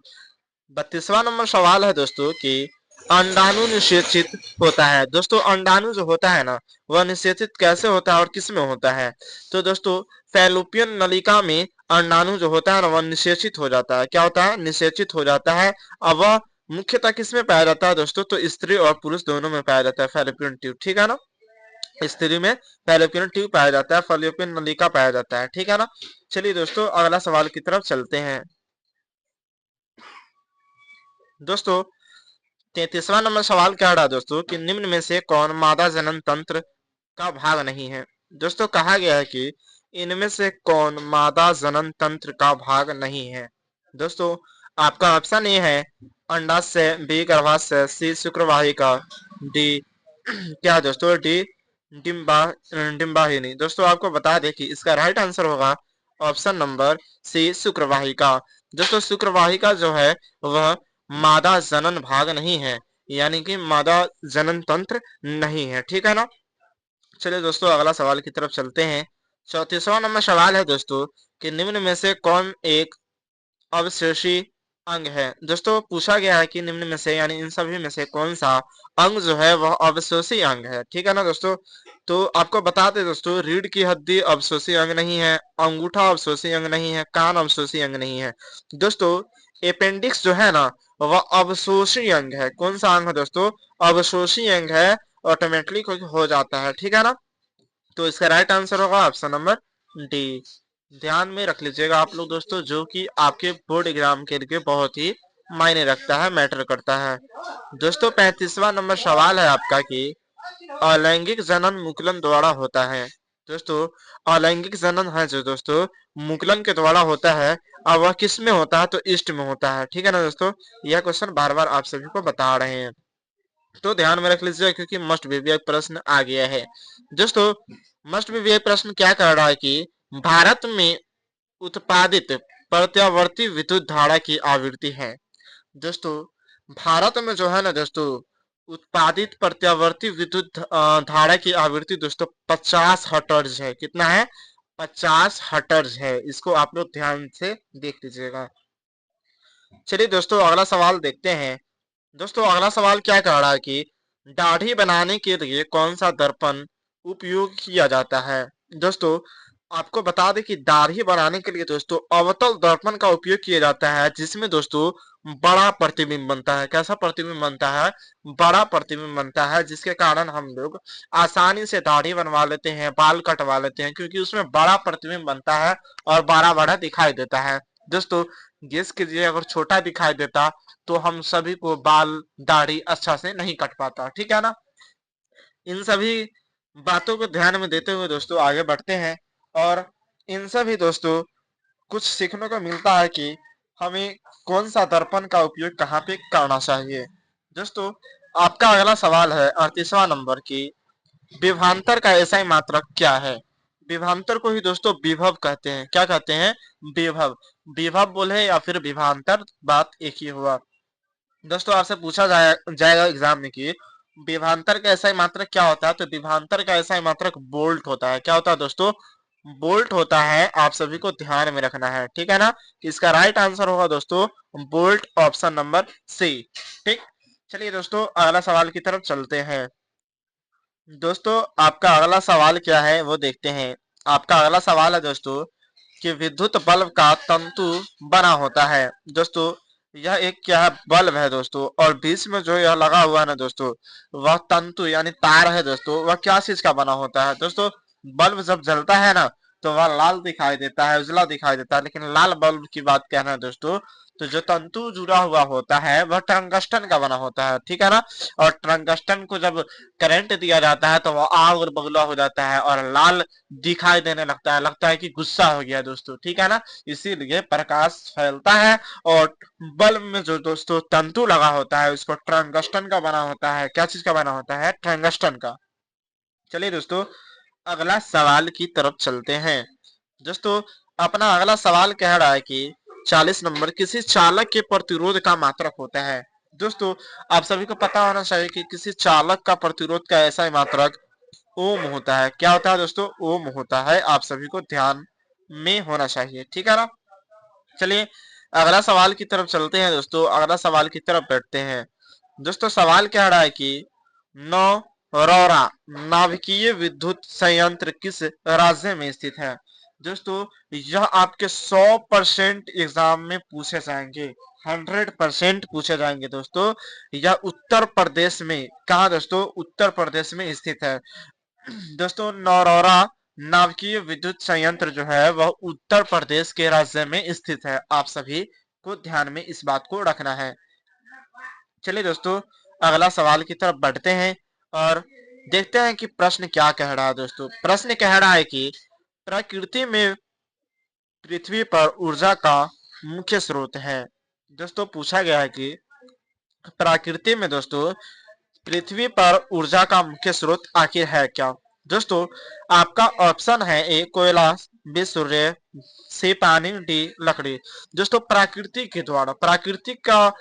32वां नंबर सवाल है दोस्तों कि अंडाणु निषेचित होता है। दोस्तों अंडाणु जो होता है ना, वह निषेचित कैसे होता है और किस में होता है? तो दोस्तों फैलोपियन नलिका में अंडाणु जो होता है ना, वह निषेचित हो जाता है। क्या होता है? निषेचित हो जाता है। अब वह मुख्यतः किस में पाया जाता है दोस्तों? तो स्त्री और पुरुष दोनों में पाया जाता है फैलोपियन ट्यूब। ठीक है ना। स्त्री में फैलोपियन ट्यूब पाया जाता है, फैलोपियन नलिका पाया जाता है। ठीक है ना। चलिए दोस्तों अगला सवाल की तरफ चलते हैं। दोस्तों 33वां नंबर सवाल क्या रहा दोस्तों कि निम्न में से कौन मादा जनन तंत्र का भाग नहीं है? दोस्तों कहा गया है कि इनमें से कौन मादा जनन तंत्र का भाग नहीं है। दोस्तों आपका ऑप्शन ए है अंडाशय, बी गर्भाशय, सी शुक्रवाहिका, डी क्या है दोस्तों? डी डिम्बा डिम्बाहिनी। दोस्तों आपको बता दें कि इसका राइट आंसर होगा ऑप्शन नंबर सी शुक्रवाहिका। दोस्तों शुक्रवाहिका जो है वह मादा जनन भाग नहीं है, यानी कि मादा जनन तंत्र नहीं है। ठीक है ना। चलिए दोस्तों अगला सवाल की तरफ चलते हैं। 34वां नंबर सवाल है दोस्तों कि निम्न में से कौन एक अवशेषी अंग है? दोस्तों पूछा गया है कि निम्न में से यानी इन सभी में से कौन सा अंग जो है वह अवशोषी अंग है। ठीक है ना दोस्तों। तो आपको बता दें दोस्तों, रीढ़ की हड्डी अवशोषी अंग नहीं है, अंगूठा अवशोषी अंग नहीं है, कान अवशोषी अंग नहीं है। दोस्तों अपेंडिक्स जो है ना, वह अवशोषी अंग है। कौन सा अंग है दोस्तों? अवशोषी अंग है। ऑटोमेटिकली हो जाता है। ठीक है ना। तो इसका राइट आंसर होगा ऑप्शन नंबर डी। ध्यान में रख लीजिएगा आप लोग दोस्तों, जो कि आपके बोर्ड एग्जाम के लिए बहुत ही मायने रखता है, मैटर करता है। दोस्तों 35वां नंबर सवाल है आपका कि अलैंगिक जनन मुकुलन द्वारा होता है। दोस्तों अलैंगिक जनन है जो दोस्तों मुकुलन के द्वारा होता है, और वह किस में होता है? तो ईस्ट में होता है। ठीक है ना दोस्तों। यह क्वेश्चन बार बार आप सभी को बता रहे हैं, तो ध्यान में रख लीजिएगा क्योंकि मस्ट बी एक प्रश्न आ गया है। दोस्तों मस्ट बी एक प्रश्न क्या कर रहा है कि भारत में उत्पादित प्रत्यावर्ती विद्युत धारा की आवृत्ति है। दोस्तों भारत में जो है ना दोस्तों, उत्पादित प्रत्यावर्ती विद्युत धारा की आवृत्ति दोस्तों 50 हर्ट्ज है। कितना है? 50 हर्ट्ज है। इसको आप लोग ध्यान से देख लीजिएगा। चलिए दोस्तों अगला सवाल देखते हैं। दोस्तों अगला सवाल क्या कह रहा है कि दाढ़ी बनाने के लिए कौन सा दर्पण उपयोग किया जाता है? दोस्तों आपको बता दें कि दाढ़ी बनाने के लिए दोस्तों अवतल दर्पण का उपयोग किया जाता है, जिसमें दोस्तों बड़ा प्रतिबिंब बनता है। कैसा प्रतिबिंब बनता है? बड़ा प्रतिबिंब बनता है, जिसके कारण हम लोग आसानी से दाढ़ी बनवा लेते हैं, बाल कटवा लेते हैं, क्योंकि उसमें बड़ा प्रतिबिंब बनता है और बड़ा बड़ा दिखाई देता है। दोस्तों गेस कीजिए, अगर छोटा दिखाई देता तो हम सभी को बाल दाढ़ी अच्छा से नहीं कट पाता। ठीक है ना। इन सभी बातों को ध्यान में देते हुए दोस्तों आगे बढ़ते हैं, और इन सभी दोस्तों कुछ सीखने को मिलता है कि हमें कौन सा दर्पण का उपयोग कहाँ पे करना चाहिए। दोस्तों आपका अगला सवाल है 38वां नंबर की विभवांतर का एसआई मात्रक क्या है? विभवांतर को ही दोस्तों विभव कहते हैं। क्या कहते हैं? विभव। विभव बोले या फिर विभवांतर, बात एक ही हुआ। दोस्तों आपसे पूछा जाएगा एग्जाम में कि विभवांतर का एसआई मात्रक क्या होता है? तो विभवांतर का एसआई मात्रक बोल्ट होता है। क्या होता है दोस्तों? बोल्ट होता है। आप सभी को ध्यान में रखना है। ठीक है ना। इसका राइट आंसर होगा दोस्तों बोल्ट, ऑप्शन नंबर सी। ठीक। चलिए दोस्तों अगला सवाल की तरफ चलते हैं। दोस्तों आपका अगला सवाल क्या है वो देखते हैं। आपका अगला सवाल है दोस्तों कि विद्युत बल्ब का तंतु बना होता है। दोस्तों यह एक क्या है? बल्ब है दोस्तों, और बीच में जो यह लगा हुआ है ना दोस्तों, वह तंतु यानी तार है दोस्तों। वह क्या चीज का बना होता है? दोस्तों बल्ब जब जलता है ना, तो वह लाल दिखाई देता है, उजला दिखाई देता है। लेकिन लाल बल्ब की बात कहना है दोस्तों, तो जो तंतु जुड़ा हुआ होता है वह टंगस्टन का बना होता है, ठीक है ना। और टंगस्टन को जब करंट दिया जाता है तो वह आग और बगुला हो जाता है और लाल दिखाई देने लगता है कि गुस्सा हो गया दोस्तों, ठीक है ना। इसीलिए प्रकाश फैलता है। और बल्ब में जो दोस्तों तंतु लगा होता है उसको टंगस्टन का बना होता है। क्या चीज का बना होता है? टंगस्टन का। चलिए दोस्तों, अगला सवाल की तरफ चलते हैं। दोस्तों, अपना अगला सवाल कह रहा है कि 40 नंबर, किसी चालक के प्रतिरोध का मात्रक होता है। दोस्तों, आप सभी को पता होना चाहिए कि किसी चालक का प्रतिरोध का ऐसा ही मात्रक ओम होता है। क्या होता है दोस्तों? ओम होता है। आप सभी को ध्यान में होना चाहिए, ठीक है ना। चलिए अगला सवाल की तरफ चलते हैं दोस्तों, अगला सवाल की तरफ बैठते हैं। दोस्तों, सवाल कह रहा है कि नौरौरा नाभिकीय विद्युत संयंत्र किस राज्य में स्थित है। दोस्तों, यह आपके 100% एग्जाम में पूछे जाएंगे, 100% पूछे जाएंगे दोस्तों। यह उत्तर प्रदेश में, कहा दोस्तों? उत्तर प्रदेश में स्थित है दोस्तों। नौरौरा नाभिकीय विद्युत संयंत्र जो है वह उत्तर प्रदेश के राज्य में स्थित है। आप सभी को ध्यान में इस बात को रखना है। चलिए दोस्तों, अगला सवाल की तरफ बढ़ते हैं और देखते हैं कि प्रश्न क्या कह रहा है। दोस्तों, प्रश्न कह रहा है कि प्रकृति में पृथ्वी पर ऊर्जा का मुख्य स्रोत है। दोस्तों, पूछा गया है कि प्रकृति में दोस्तों पृथ्वी पर ऊर्जा का मुख्य स्रोत आखिर है क्या। दोस्तों, आपका ऑप्शन है ए कोयला, बी सूर्य, सी पानी, डी लकड़ी। दोस्तों, प्रकृति के द्वारा, प्रकृति का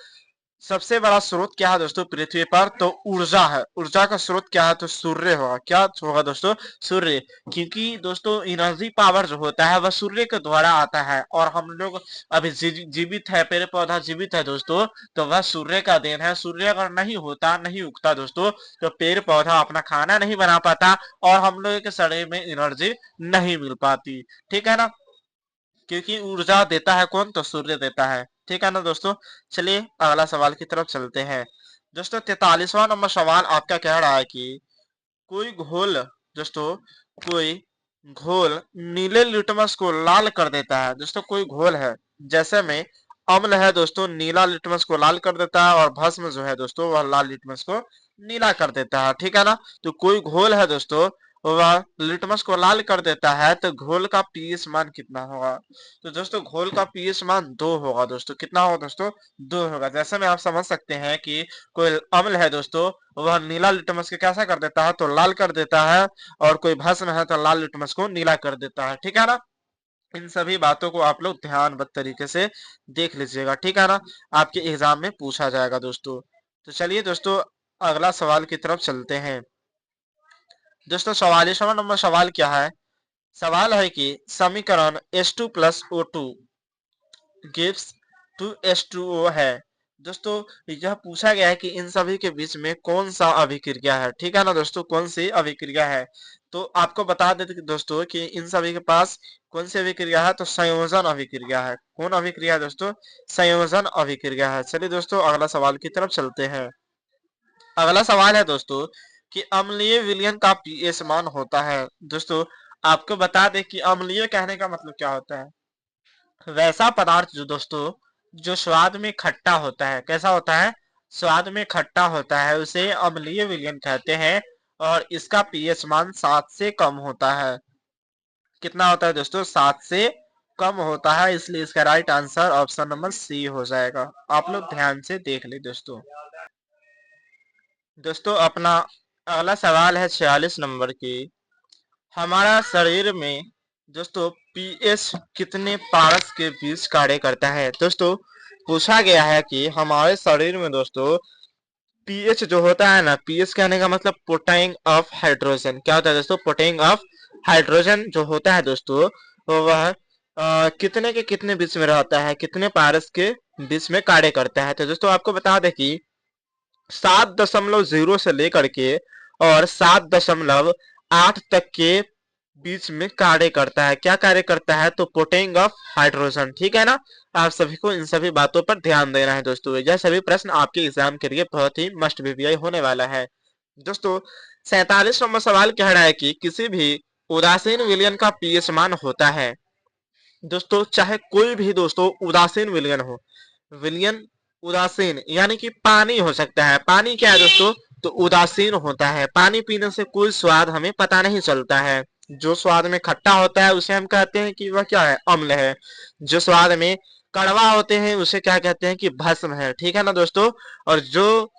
सबसे बड़ा स्रोत क्या है दोस्तों पृथ्वी पर? तो ऊर्जा है। ऊर्जा का स्रोत क्या है? तो सूर्य होगा। क्या होगा दोस्तों? सूर्य। क्योंकि दोस्तों एनर्जी पावर जो होता है वह सूर्य के द्वारा आता है और हम लोग अभी जीवित है, पेड़ पौधा जीवित है दोस्तों, तो वह सूर्य का देन है। सूर्य अगर नहीं होता, नहीं उगता दोस्तों, तो पेड़ पौधा अपना खाना नहीं बना पाता और हम लोग के शरीर में एनर्जी नहीं मिल पाती, ठीक है ना। क्योंकि ऊर्जा देता है कौन? तो सूर्य देता है, ठीक है ना दोस्तों। चलिए अगला सवाल की तरफ चलते हैं। दोस्तों, 43वां नंबर सवाल आपका कह रहा है कि कोई घोल, दोस्तों कोई घोल नीले लिटमस को लाल कर देता है। दोस्तों, कोई घोल है, जैसे में अम्ल है दोस्तों, नीला लिटमस को लाल कर देता है और भस्म जो है दोस्तों वह लाल लिटमस को नीला कर देता है, ठीक है ना। तो कोई घोल है दोस्तों, वह लिटमस को लाल कर देता है, तो घोल का पीएच मान कितना होगा? तो दोस्तों घोल का पीएच मान 2 होगा दोस्तों। कितना होगा दोस्तों? 2 होगा। जैसे में आप समझ सकते हैं कि कोई अम्ल है दोस्तों, वह नीला लिटमस को कैसा कर देता है? तो लाल कर देता है। और कोई भस्म है तो लाल लिटमस को नीला कर देता है, ठीक है ना। इन सभी बातों को आप लोग ध्यानबद्ध तरीके से देख लीजिएगा, ठीक है ना। आपके एग्जाम में पूछा जाएगा दोस्तों। तो चलिए दोस्तों, अगला सवाल की तरफ चलते हैं। दोस्तों, 44वां नंबर सवाल क्या है? सवाल है कि समीकरण H2+O2 गिव्स 2H2O है। दोस्तों, यह पूछा गया है कि इन सभी के बीच में कौन सा अभिक्रिया है, ठीक है ना दोस्तों, कौन सी अभिक्रिया है। तो आपको बता देते कि दोस्तों कि इन सभी के पास कौन सी अभिक्रिया है? तो संयोजन अभिक्रिया है। कौन अभिक्रिया है दोस्तों? संयोजन अभिक्रिया है। चलिए दोस्तों, अगला सवाल की तरफ चलते हैं। अगला सवाल है दोस्तों कि अम्लीय विलयन का पीएच मान होता है। दोस्तों, आपको बता दें कि अम्लीय कहने का मतलब क्या होता है? वैसा पदार्थ जो दोस्तों जो स्वाद में खट्टा होता है। कैसा होता है? स्वाद में खट्टा होता है, उसे अम्लीय विलयन कहते हैं। और इसका पीएच मान 7 से कम होता है। कितना होता है दोस्तों? 7 से कम होता है। इसलिए इसका right answer option number C हो जाएगा। आप लोग ध्यान से देख ले दोस्तों। दोस्तों, अपना अगला सवाल है 46 नंबर की। हमारा शरीर में दोस्तों पीएच कितने पारस के बीच कार्य करता है? दोस्तों, पूछा गया है कि हमारे शरीर में दोस्तों पीएच जो होता है ना, पीएच कहने का मतलब पोटेंग ऑफ हाइड्रोजन। क्या होता है दोस्तों? पोटेंग ऑफ हाइड्रोजन जो होता है दोस्तों, वह कितने के कितने बीच में रहता है, कितने पारस के बीच में कार्य करता है। तो दोस्तों आपको बता दें कि 7.0 से लेकर के और 7.8 तक के बीच में कार्य करता है। क्या कार्य करता है? तो पोटेंग ऑफ हाइड्रोजन, ठीक है ना। आप सभी को इन सभी बातों पर ध्यान देना है दोस्तों। यह सभी प्रश्न आपके एग्जाम के लिए बहुत ही मस्ट बीपीआई होने वाला है दोस्तों। 47 नंबर सवाल कह रहा है कि किसी भी उदासीन विलयन का पीएच मान होता है। दोस्तों चाहे कोई भी दोस्तों उदासीन विलयन हो, विलयन उदासीन यानी कि पानी हो सकता है। पानी क्या है दोस्तों? तो उदासीन होता है। पानी पीने से कोई स्वाद हमें पता नहीं चलता है। जो स्वाद में खट्टा होता है उसे हम कहते हैं कि वह क्या है? अम्ल है। जो स्वाद में कड़वा होते हैं उसे क्या कहते हैं? कि भस्म है। ठीक है ना दोस्तों? और जो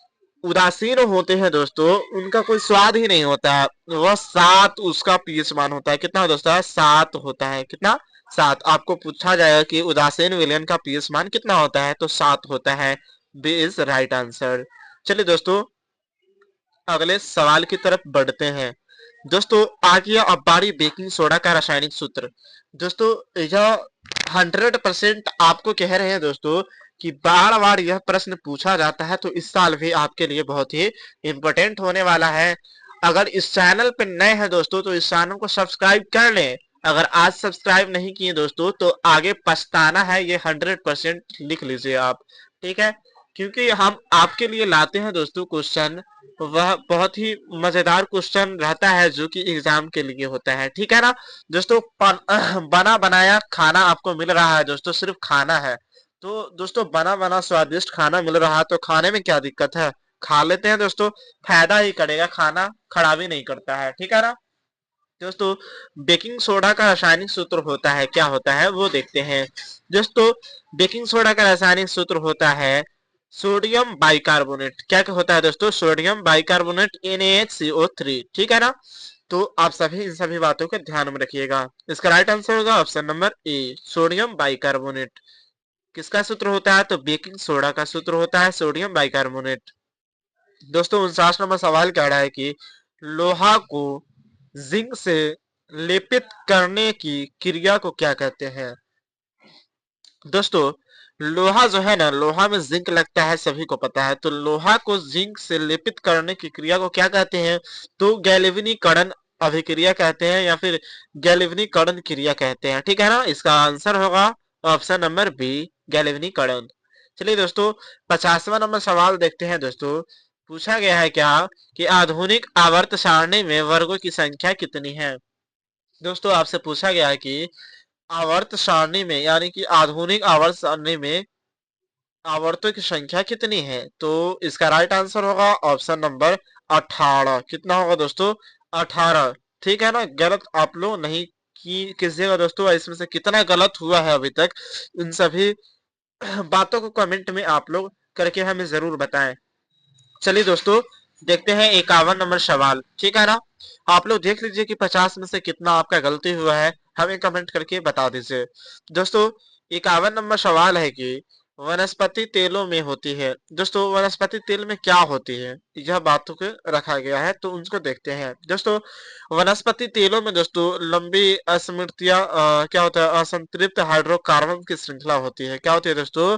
उदासीन होते हैं दोस्तों उनका कोई स्वाद ही नहीं होता है। वह 7 उसका पीएच मान होता है। कितना दोस्तों? 7 होता है। कितना? 7। आपको पूछा जाएगा कि उदासीन विलयन का पीएच मान कितना होता है? तो 7 होता है। B is right answer. चलिए दोस्तों अगले सवाल की तरफ बढ़ते हैं। दोस्तों आ गया अब बारी बेकिंग सोडा का रासायनिक सूत्र। दोस्तों यह 100% आपको कह रहे हैं दोस्तों कि बार बार यह प्रश्न पूछा जाता है, तो इस साल भी आपके लिए बहुत ही इंपॉर्टेंट होने वाला है। अगर इस चैनल पर नए हैं दोस्तों तो इस चैनल को सब्सक्राइब कर लें। अगर आज सब्सक्राइब नहीं किए दोस्तों तो आगे पछताना है, ये 100% लिख लीजिए आप। ठीक है? क्योंकि हम आपके लिए लाते हैं दोस्तों क्वेश्चन, वह बहुत ही मजेदार क्वेश्चन रहता है जो कि एग्जाम के लिए होता है। ठीक है ना दोस्तों? बना बनाया खाना आपको मिल रहा है दोस्तों, सिर्फ खाना है। तो दोस्तों बना बना स्वादिष्ट खाना मिल रहा है तो खाने में क्या दिक्कत है? खा लेते हैं दोस्तों, फायदा ही करेगा, खाना खराबी नहीं करता है। ठीक है ना दोस्तों? बेकिंग सोडा का रासायनिक सूत्र होता है, क्या होता है वो देखते हैं। दोस्तों बेकिंग सोडा का रासायनिक सूत्र होता है सोडियम बाइकार्बोनेट। क्या क्या होता है दोस्तों? Sodium bicarbonate NaHCO3। ठीक है ना? तो आप सभी इन सभी बातों को ध्यान में रखिएगा। इसका राइट आंसर होगा option number A, sodium bicarbonate. किसका सूत्र होता है? तो बेकिंग सोडा का सूत्र होता है सोडियम बाइकार्बोनेट। दोस्तों 49 नंबर सवाल कह रहा है कि लोहा को जिंक से लेपित करने की क्रिया को क्या कहते हैं? दोस्तों लोहा जो है ना, लोहा में जिंक लगता है, सभी को पता है। तो लोहा को जिंक से लेपित करने की क्रिया को क्या कहते हैं? तो गैल्वेनीकरण अभिक्रिया कहते हैं या फिर गैल्वेनीकरण क्रिया कहते हैं। ठीक है ना? इसका आंसर होगा ऑप्शन नंबर बी, गैल्वेनीकरण। चलिए दोस्तों 50वां नंबर सवाल देखते हैं। दोस्तों पूछा गया है क्या कि आधुनिक आवर्त सारणी में वर्गों की संख्या कितनी है? दोस्तों आपसे पूछा गया है कि आवर्त सारणी में यानी कि आधुनिक आवर्त सारणी में आवर्तों की संख्या कितनी है? तो इसका राइट आंसर होगा ऑप्शन नंबर 18। कितना होगा दोस्तों? 18। ठीक है ना? गलत आप लोग नहीं की कीजिएगा दोस्तों। इसमें से कितना गलत हुआ है अभी तक, इन सभी बातों को कमेंट में आप लोग करके हमें जरूर बताएं। चलिए दोस्तों देखते हैं 51 नंबर सवाल। ठीक है ना? आप लोग देख लीजिए कि 50 में से कितना आपका गलती हुआ है, हमें कमेंट करके बता दीजिए। दोस्तों 51 नंबर सवाल है कि वनस्पति तेलों में होती है। दोस्तों वनस्पति तेल में क्या होती है, यह बातों को रखा गया है तो उनको देखते हैं। दोस्तों वनस्पति तेलों में दोस्तों लंबी अस्मृतियां क्या होता है? असंतृप्त हाइड्रोकार्बन की श्रृंखला होती है। क्या होती है दोस्तों?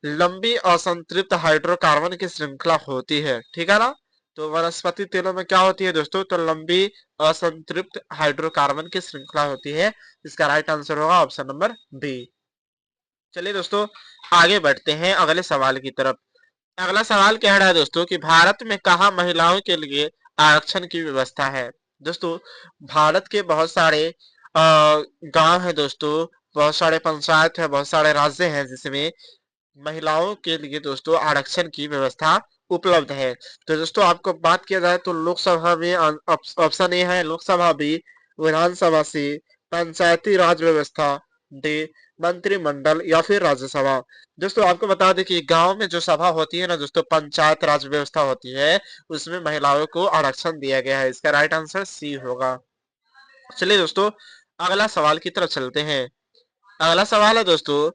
लंबी असंतृप्त हाइड्रोकार्बन की श्रृंखला होती है। ठीक है ना? तो वनस्पति तेलों में क्या होती है दोस्तों? तो लंबी असंतृप्त हाइड्रोकार्बन की श्रृंखला होती है। इसका राइट आंसर होगा ऑप्शन नंबर बी। चलिए दोस्तों आगे बढ़ते हैं अगले सवाल की तरफ। अगला सवाल कह रहा है दोस्तों कि भारत में कहा महिलाओं के लिए आरक्षण की व्यवस्था है? दोस्तों भारत के बहुत सारे गांव है दोस्तों, बहुत सारे पंचायत है, बहुत सारे राज्य हैं जिसमें महिलाओं के लिए दोस्तों आरक्षण की व्यवस्था उपलब्ध है। तो दोस्तों आपको बात किया जाए तो लोकसभा में ऑप्शन ए है लोकसभा बी, विधानसभा सी, पंचायती राज व्यवस्था डी, मंत्रिमंडल या फिर राज्यसभा। दोस्तों आपको बता दें कि गांव में जो सभा होती है ना दोस्तों, पंचायत राज व्यवस्था होती है, उसमें महिलाओं को आरक्षण दिया गया है। इसका राइट आंसर सी होगा। चलिए दोस्तों अगला सवाल की तरफ चलते हैं। अगला सवाल है दोस्तों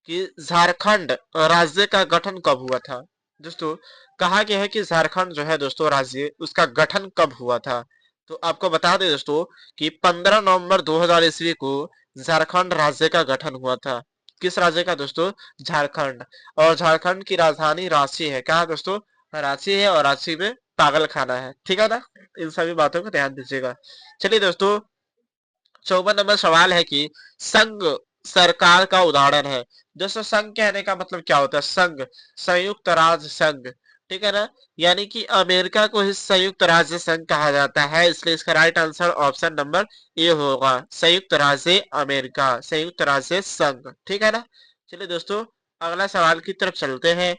कि झारखंड राज्य का गठन कब हुआ था? दोस्तों कहा गया है कि झारखंड जो है दोस्तों राज्य, उसका गठन कब हुआ था? तो आपको बता दें दोस्तों कि 15 नवंबर 2000 ईस्वी को झारखंड राज्य का गठन हुआ था। किस राज्य का दोस्तों? झारखंड। और झारखंड की राजधानी रांची है। क्या है दोस्तों? रांची है, और रांची में पागल खाना है। ठीक है ना? इन सभी बातों को ध्यान दीजिएगा। चलिए दोस्तों 54 नंबर सवाल है कि संघ सरकार का उदाहरण है। दोस्तों संघ कहने का मतलब क्या होता है? संघ, संयुक्त राज्य संघ, ठीक है ना। यानी कि अमेरिका को ही संयुक्त राज्य संघ कहा जाता है, इसलिए इसका right answer option number A होगा, संयुक्त राज्य अमेरिका, संयुक्त राज्य संघ। ठीक है ना। चलिए दोस्तों, अगला सवाल की तरफ चलते हैं।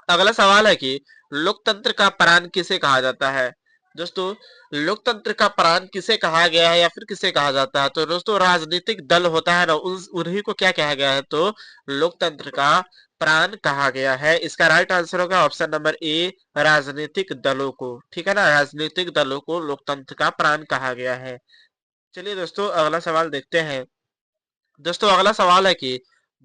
अगला सवाल है कि लोकतंत्र का प्राण किसे कहा जाता है। दोस्तों, लोकतंत्र का प्राण किसे कहा गया है या फिर किसे कहा जाता है, तो दोस्तों राजनीतिक दल होता है ना, उन्हीं को क्या कहा गया है, तो लोकतंत्र का प्राण कहा गया है। इसका राइट आंसर होगा ऑप्शन नंबर ए, राजनीतिक दलों को। ठीक है ना, राजनीतिक दलों को लोकतंत्र का प्राण कहा गया है। चलिए दोस्तों, अगला सवाल देखते हैं। दोस्तों, अगला सवाल है कि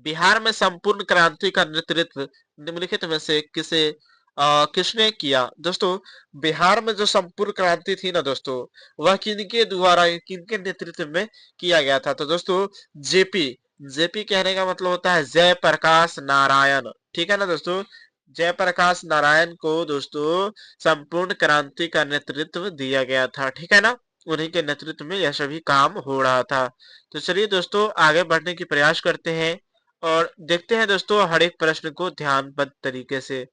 बिहार में संपूर्ण क्रांति का नेतृत्व निम्नलिखित में से किसने किया। दोस्तों, बिहार में जो संपूर्ण क्रांति थी ना दोस्तों, वह किनके द्वारा, किनके नेतृत्व में किया गया था, तो दोस्तों जेपी। जेपी कहने का मतलब होता है जयप्रकाश नारायण। ठीक है ना दोस्तों, जयप्रकाश नारायण को दोस्तों संपूर्ण क्रांति का नेतृत्व दिया गया था। ठीक है ना, उन्हीं के नेतृत्व में यह सभी काम हो रहा था। तो चलिए दोस्तों, आगे बढ़ने की प्रयास करते हैं और देखते हैं दोस्तों हर एक प्रश्न को ध्यानबद्ध तरीके से।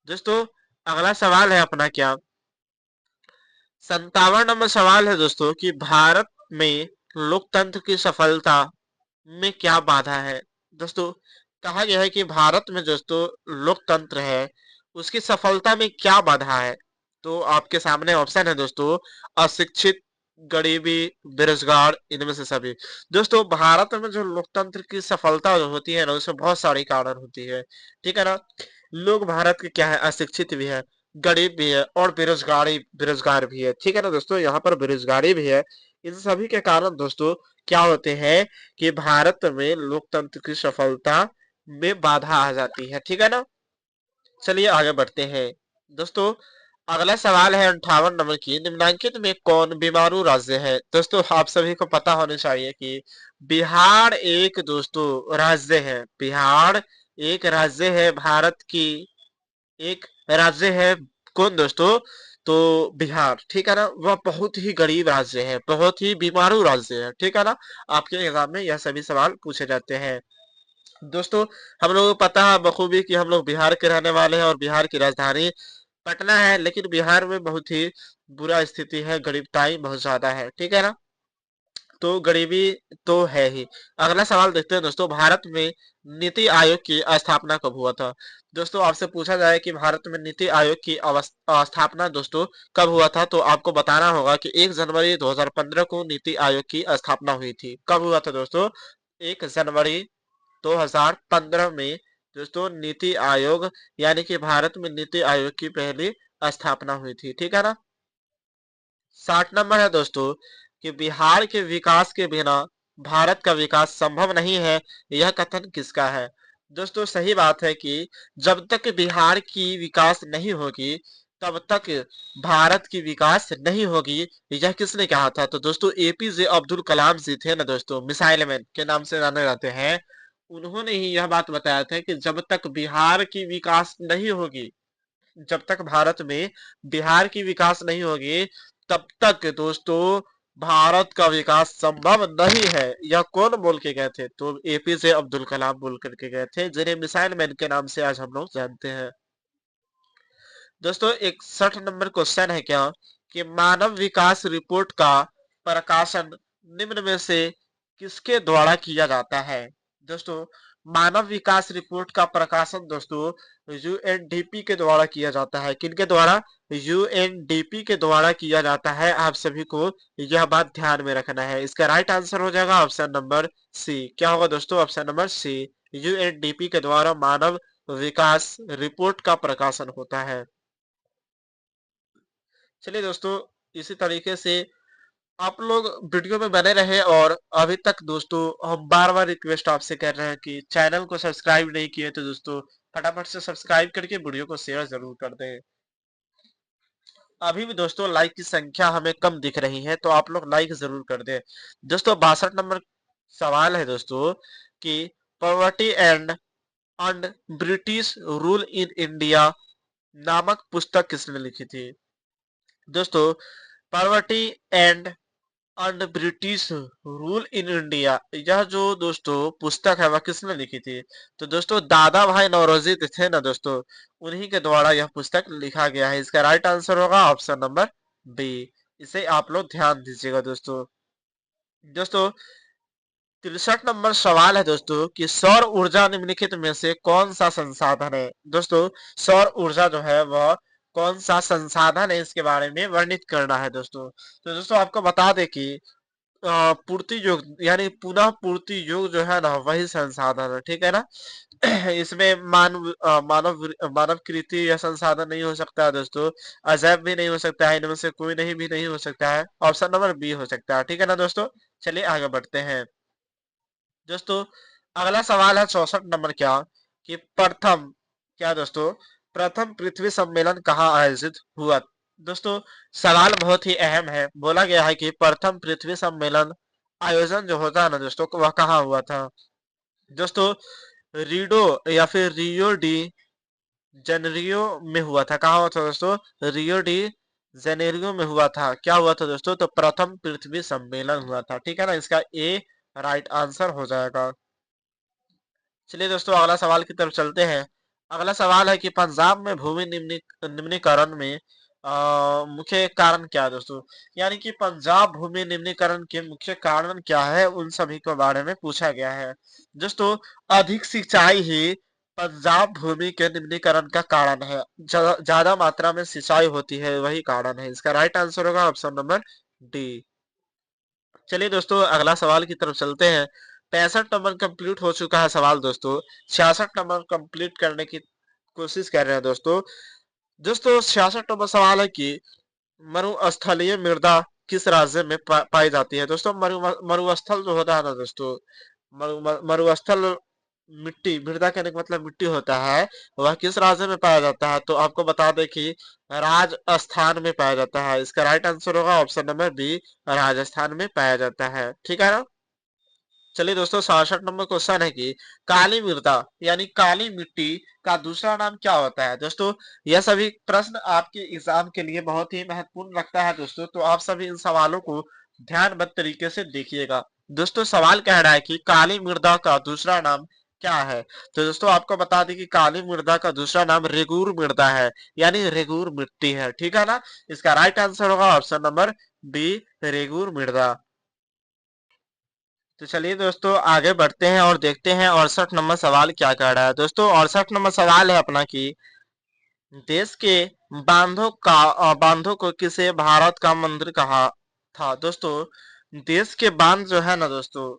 दोस्तों, अगला सवाल है अपना क्या, 57 नंबर सवाल है दोस्तों कि भारत में लोकतंत्र की सफलता में क्या बाधा है। दोस्तों, कहा गया है कि भारत में दोस्तों लोकतंत्र है, उसकी सफलता में क्या बाधा है। तो आपके सामने ऑप्शन है दोस्तों, अशिक्षित, गरीबी, बेरोजगार, इनमें से सभी। दोस्तों, भारत में जो लोकतंत्र की सफलता जो होती है ना, उसमें बहुत सारी कारण होती है। ठीक है ना, लोग भारत के क्या है, अशिक्षित भी है, गरीब भी है और बेरोजगार भी है। ठीक है ना दोस्तों, यहाँ पर बेरोजगारी भी है। इन सभी के कारण दोस्तों क्या होते हैं कि भारत में लोकतंत्र की सफलता में बाधा आ जाती है। ठीक है ना। चलिए आगे बढ़ते हैं। दोस्तों, अगला सवाल है 58 नंबर की, निम्नलिखित में कौन बीमारू राज्य है। दोस्तों, आप सभी को पता होना चाहिए कि बिहार एक दोस्तों राज्य है, बिहार एक राज्य है भारत की, एक राज्य है। कौन दोस्तों, तो बिहार। ठीक है ना, वह बहुत ही गरीब राज्य है, बहुत ही बीमारू राज्य है। ठीक है ना, आपके एग्जाम में यह सभी सवाल पूछे जाते हैं। दोस्तों, हम लोगों को पता है बखूबी कि हम लोग बिहार के रहने वाले हैं और बिहार की राजधानी पटना है, लेकिन बिहार में बहुत ही बुरा स्थिति है, गरीबताई बहुत ज्यादा है। ठीक है ना, तो गरीबी तो है ही। अगला सवाल देखते हैं दोस्तों, भारत में नीति आयोग की स्थापना कब हुआ था। दोस्तों, आपसे पूछा जाए कि भारत में नीति आयोग की स्थापना दोस्तों कब हुआ था, तो आपको बताना होगा कि 1 जनवरी 2015 को नीति आयोग की स्थापना हुई थी। कब हुआ था दोस्तों, 1 जनवरी 2015 में दोस्तों नीति आयोग, यानी कि भारत में नीति आयोग की पहली स्थापना हुई थी। ठीक है ना। 60 नंबर है दोस्तों कि बिहार के विकास के बिना भारत का विकास संभव नहीं है, यह कथन किसका है। दोस्तों, सही बात है कि जब तक बिहार की विकास नहीं होगी तब तक भारत की विकास नहीं होगी, यह किसने कहा था, तो दोस्तों एपीजे अब्दुल कलाम जी थे ना दोस्तों, मिसाइल मैन के नाम से जाने जाते हैं। उन्होंने ही यह बात बताया था कि जब तक बिहार की विकास नहीं होगी, जब तक भारत में बिहार की विकास नहीं होगी, तब तक दोस्तों भारत का विकास संभव नहीं है। यह कौन बोल के गए थे, तो एपीजे अब्दुल कलाम बोल करके गए थे, जिन्हें मिसाइल मैन के नाम से आज हम लोग जानते हैं। दोस्तों, 61 नंबर क्वेश्चन है क्या कि मानव विकास रिपोर्ट का प्रकाशन निम्न में से किसके द्वारा किया जाता है। दोस्तों, मानव विकास रिपोर्ट का प्रकाशन दोस्तों यूएनडीपी के द्वारा किया जाता है। किनके द्वारा, यूएनडीपी के द्वारा किया जाता है। आप सभी को यह बात ध्यान में रखना है। इसका राइट आंसर हो जाएगा ऑप्शन नंबर सी। क्या होगा दोस्तों, ऑप्शन नंबर सी, यूएनडीपी के द्वारा मानव विकास रिपोर्ट का प्रकाशन होता है। चलिए दोस्तों, इसी तरीके से आप लोग वीडियो में बने रहे और अभी तक दोस्तों हम बार बार रिक्वेस्ट आपसे कर रहे हैं कि चैनल को सब्सक्राइब नहीं किए तो दोस्तों फटाफट से सब्सक्राइब करके वीडियो को शेयर जरूर कर दें। अभी भी दोस्तों लाइक की संख्या हमें कम दिख रही है, तो आप लोग लाइक जरूर कर दें। दोस्तों, 62 नंबर सवाल है दोस्तों कि poverty and and British rule in India नामक पुस्तक किसने लिखी थी। दोस्तों, poverty and and British rule in India, यह जो दोस्तों पुस्तक है वह किसने लिखी थी? तो दोस्तों दादा भाई नौरोजी थे ना दोस्तों, उन्हीं के द्वारा यह पुस्तक लिखा गया है। इसका राइट आंसर होगा ऑप्शन नंबर बी। इसे आप लोग ध्यान दीजिएगा दोस्तों। दोस्तों 63 नंबर सवाल है दोस्तों कि सौर ऊर्जा निम्नलिखित में से कौन सा संसाधन है? दोस्तों सौर ऊर्जा जो है वह कौन सा संसाधन है, इसके बारे में वर्णित करना है दोस्तों। तो दोस्तों आपको बता दें कि पूर्ति योग यानी पुनः पूर्ति योग जो है ना वही संसाधन है, ठीक है ना। इसमें मानव कृति या संसाधन नहीं हो सकता है दोस्तों। अजैब भी नहीं हो सकता है, इनमें से कोई नहीं भी नहीं हो सकता है। ऑप्शन नंबर बी हो सकता है, ठीक है ना दोस्तों। चलिए आगे बढ़ते हैं दोस्तों। अगला सवाल है 64 नंबर क्या कि प्रथम क्या दोस्तों प्रथम पृथ्वी सम्मेलन कहाँ आयोजित हुआ? दोस्तों सवाल बहुत ही अहम है। बोला गया है कि प्रथम पृथ्वी सम्मेलन आयोजन जो होता है ना दोस्तों वह कहाँ हुआ था? दोस्तों रीडो या फिर रियो डी जेनेरियो में हुआ था। कहाँ हुआ था दोस्तों? रियो डी जेनेरियो में हुआ था। क्या हुआ था दोस्तों? तो प्रथम पृथ्वी सम्मेलन हुआ था, ठीक है ना। इसका ए राइट आंसर हो जाएगा। चलिए दोस्तों अगला सवाल की तरफ चलते हैं। अगला सवाल है कि पंजाब में भूमि निम्नीकरण में मुख्य कारण क्या है दोस्तों? यानी कि पंजाब भूमि निम्नीकरण के मुख्य कारण क्या है, उन सभी के बारे में पूछा गया है दोस्तों। अधिक सिंचाई ही पंजाब भूमि के निम्नीकरण का कारण है। ज्यादा मात्रा में सिंचाई होती है वही कारण है। इसका राइट आंसर होगा ऑप्शन नंबर डी। चलिए दोस्तों अगला सवाल की तरफ चलते हैं। 65 नंबर कंप्लीट हो चुका है सवाल दोस्तों। 66 नंबर कंप्लीट करने की कोशिश कर रहे हैं दोस्तों। दोस्तों 66 नंबर सवाल है कि मरुस्थलीय मृदा किस राज्य में पाई जाती है? दोस्तों मरुस्थल जो होता है ना दोस्तों, मरुस्थल मिट्टी मृदा कहने का मतलब मिट्टी होता है, वह किस राज्य में पाया जाता है? तो आपको बता दें कि राजस्थान में पाया जाता है। इसका राइट आंसर होगा ऑप्शन नंबर बी, राजस्थान में पाया जाता है, ठीक है ना। चलिए दोस्तों 67 नंबर क्वेश्चन है कि काली मृदा यानी काली मिट्टी का दूसरा नाम क्या होता है? दोस्तों यह सभी प्रश्न आपके एग्जाम के लिए बहुत ही महत्वपूर्ण रखता है दोस्तों, तो आप सभी इन सवालों को ध्यानबद्ध तरीके से देखिएगा। दोस्तों सवाल कह रहा है कि काली मृदा का दूसरा नाम क्या है? तो दोस्तों आपको बता दें कि काली मृदा का दूसरा नाम रेगूर मृदा है, यानी रेगूर मिट्टी है, ठीक है ना। इसका राइट आंसर होगा ऑप्शन नंबर बी, रेगूर मृदा। तो चलिए दोस्तों आगे बढ़ते हैं और देखते हैं 68 नंबर सवाल क्या कह रहा है। दोस्तों 68 नंबर सवाल है अपना कि देश के बांधों को किसे भारत का मंदिर कहा था? दोस्तों देश के बांध जो है ना दोस्तों,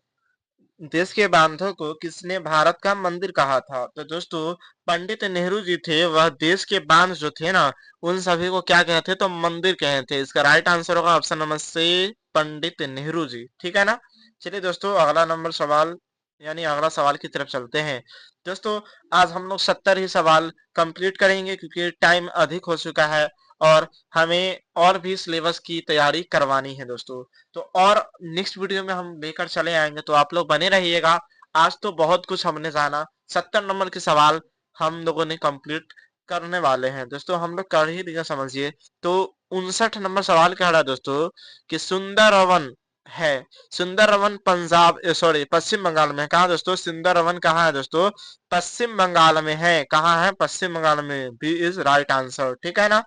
देश के बांधों को किसने भारत का मंदिर कहा था? तो दोस्तों पंडित नेहरू जी थे, वह देश के बांध जो थे ना उन सभी को क्या कहते? तो मंदिर कहते थे। इसका राइट आंसर होगा ऑप्शन नंबर सी, पंडित नेहरू जी, ठीक है ना। चलिए दोस्तों अगला नंबर सवाल यानी अगला सवाल की तरफ चलते हैं दोस्तों। आज हम लोग 70 ही सवाल कंप्लीट करेंगे क्योंकि टाइम अधिक हो चुका है और हमें और भी सिलेबस की तैयारी करवानी है दोस्तों। तो और नेक्स्ट वीडियो में हम लेकर चले आएंगे, तो आप लोग बने रहिएगा। आज तो बहुत कुछ हमने जाना, 70 नंबर के सवाल हम लोगों ने कंप्लीट करने वाले हैं दोस्तों, हम लोग कर ही दिया समझिए। तो 59 नंबर सवाल कह रहा है दोस्तों कि सुंदरवन है, सुंदरवन पंजाब सॉरी पश्चिम बंगाल में है। कहाँ दोस्तों? सुंदरवन कहाँ है दोस्तों? पश्चिम बंगाल में है। कहाँ है? पश्चिम बंगाल में। बी इज राइट आंसर, ठीक है ना।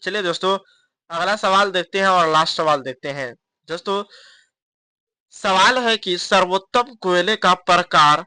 चलिए दोस्तों अगला सवाल देखते हैं और लास्ट सवाल देखते हैं दोस्तों। सवाल है कि सर्वोत्तम कोयले का प्रकार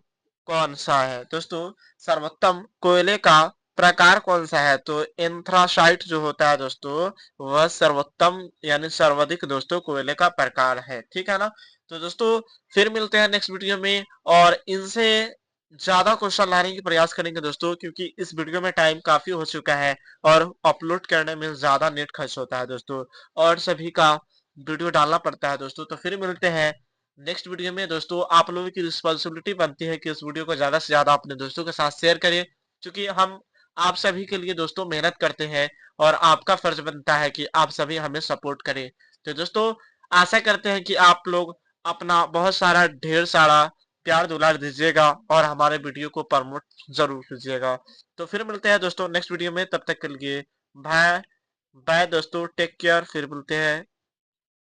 कौन सा है? दोस्तों सर्वोत्तम कोयले का प्रकार कौन सा है? तो एंथ्रासाइट जो होता है दोस्तों वह सर्वोत्तम यानी सर्वाधिक दोस्तों कोयले का प्रकार है, ठीक है ना। तो दोस्तों फिर मिलते हैं नेक्स्ट वीडियो में और इनसे ज्यादा क्वेश्चन लाने की प्रयास करेंगे दोस्तों, क्योंकि इस वीडियो में टाइम काफी हो चुका है और अपलोड करने में ज्यादा नेट खर्च होता है दोस्तों, और सभी का वीडियो डालना पड़ता है दोस्तों। तो फिर मिलते हैं नेक्स्ट वीडियो में दोस्तों। आप लोगों की रिस्पॉन्सिबिलिटी बनती है कि इस वीडियो को ज्यादा से ज्यादा अपने दोस्तों के साथ शेयर करें, क्योंकि हम आप सभी के लिए दोस्तों मेहनत करते हैं और आपका फर्ज बनता है कि आप सभी हमें सपोर्ट करें। तो दोस्तों आशा करते हैं कि आप लोग अपना बहुत सारा ढेर सारा प्यार दुलार दीजिएगा और हमारे वीडियो को प्रमोट जरूर कीजिएगा। तो फिर मिलते हैं दोस्तों नेक्स्ट वीडियो में, तब तक के लिए बाय बाय दोस्तों, टेक केयर, फिर मिलते हैं।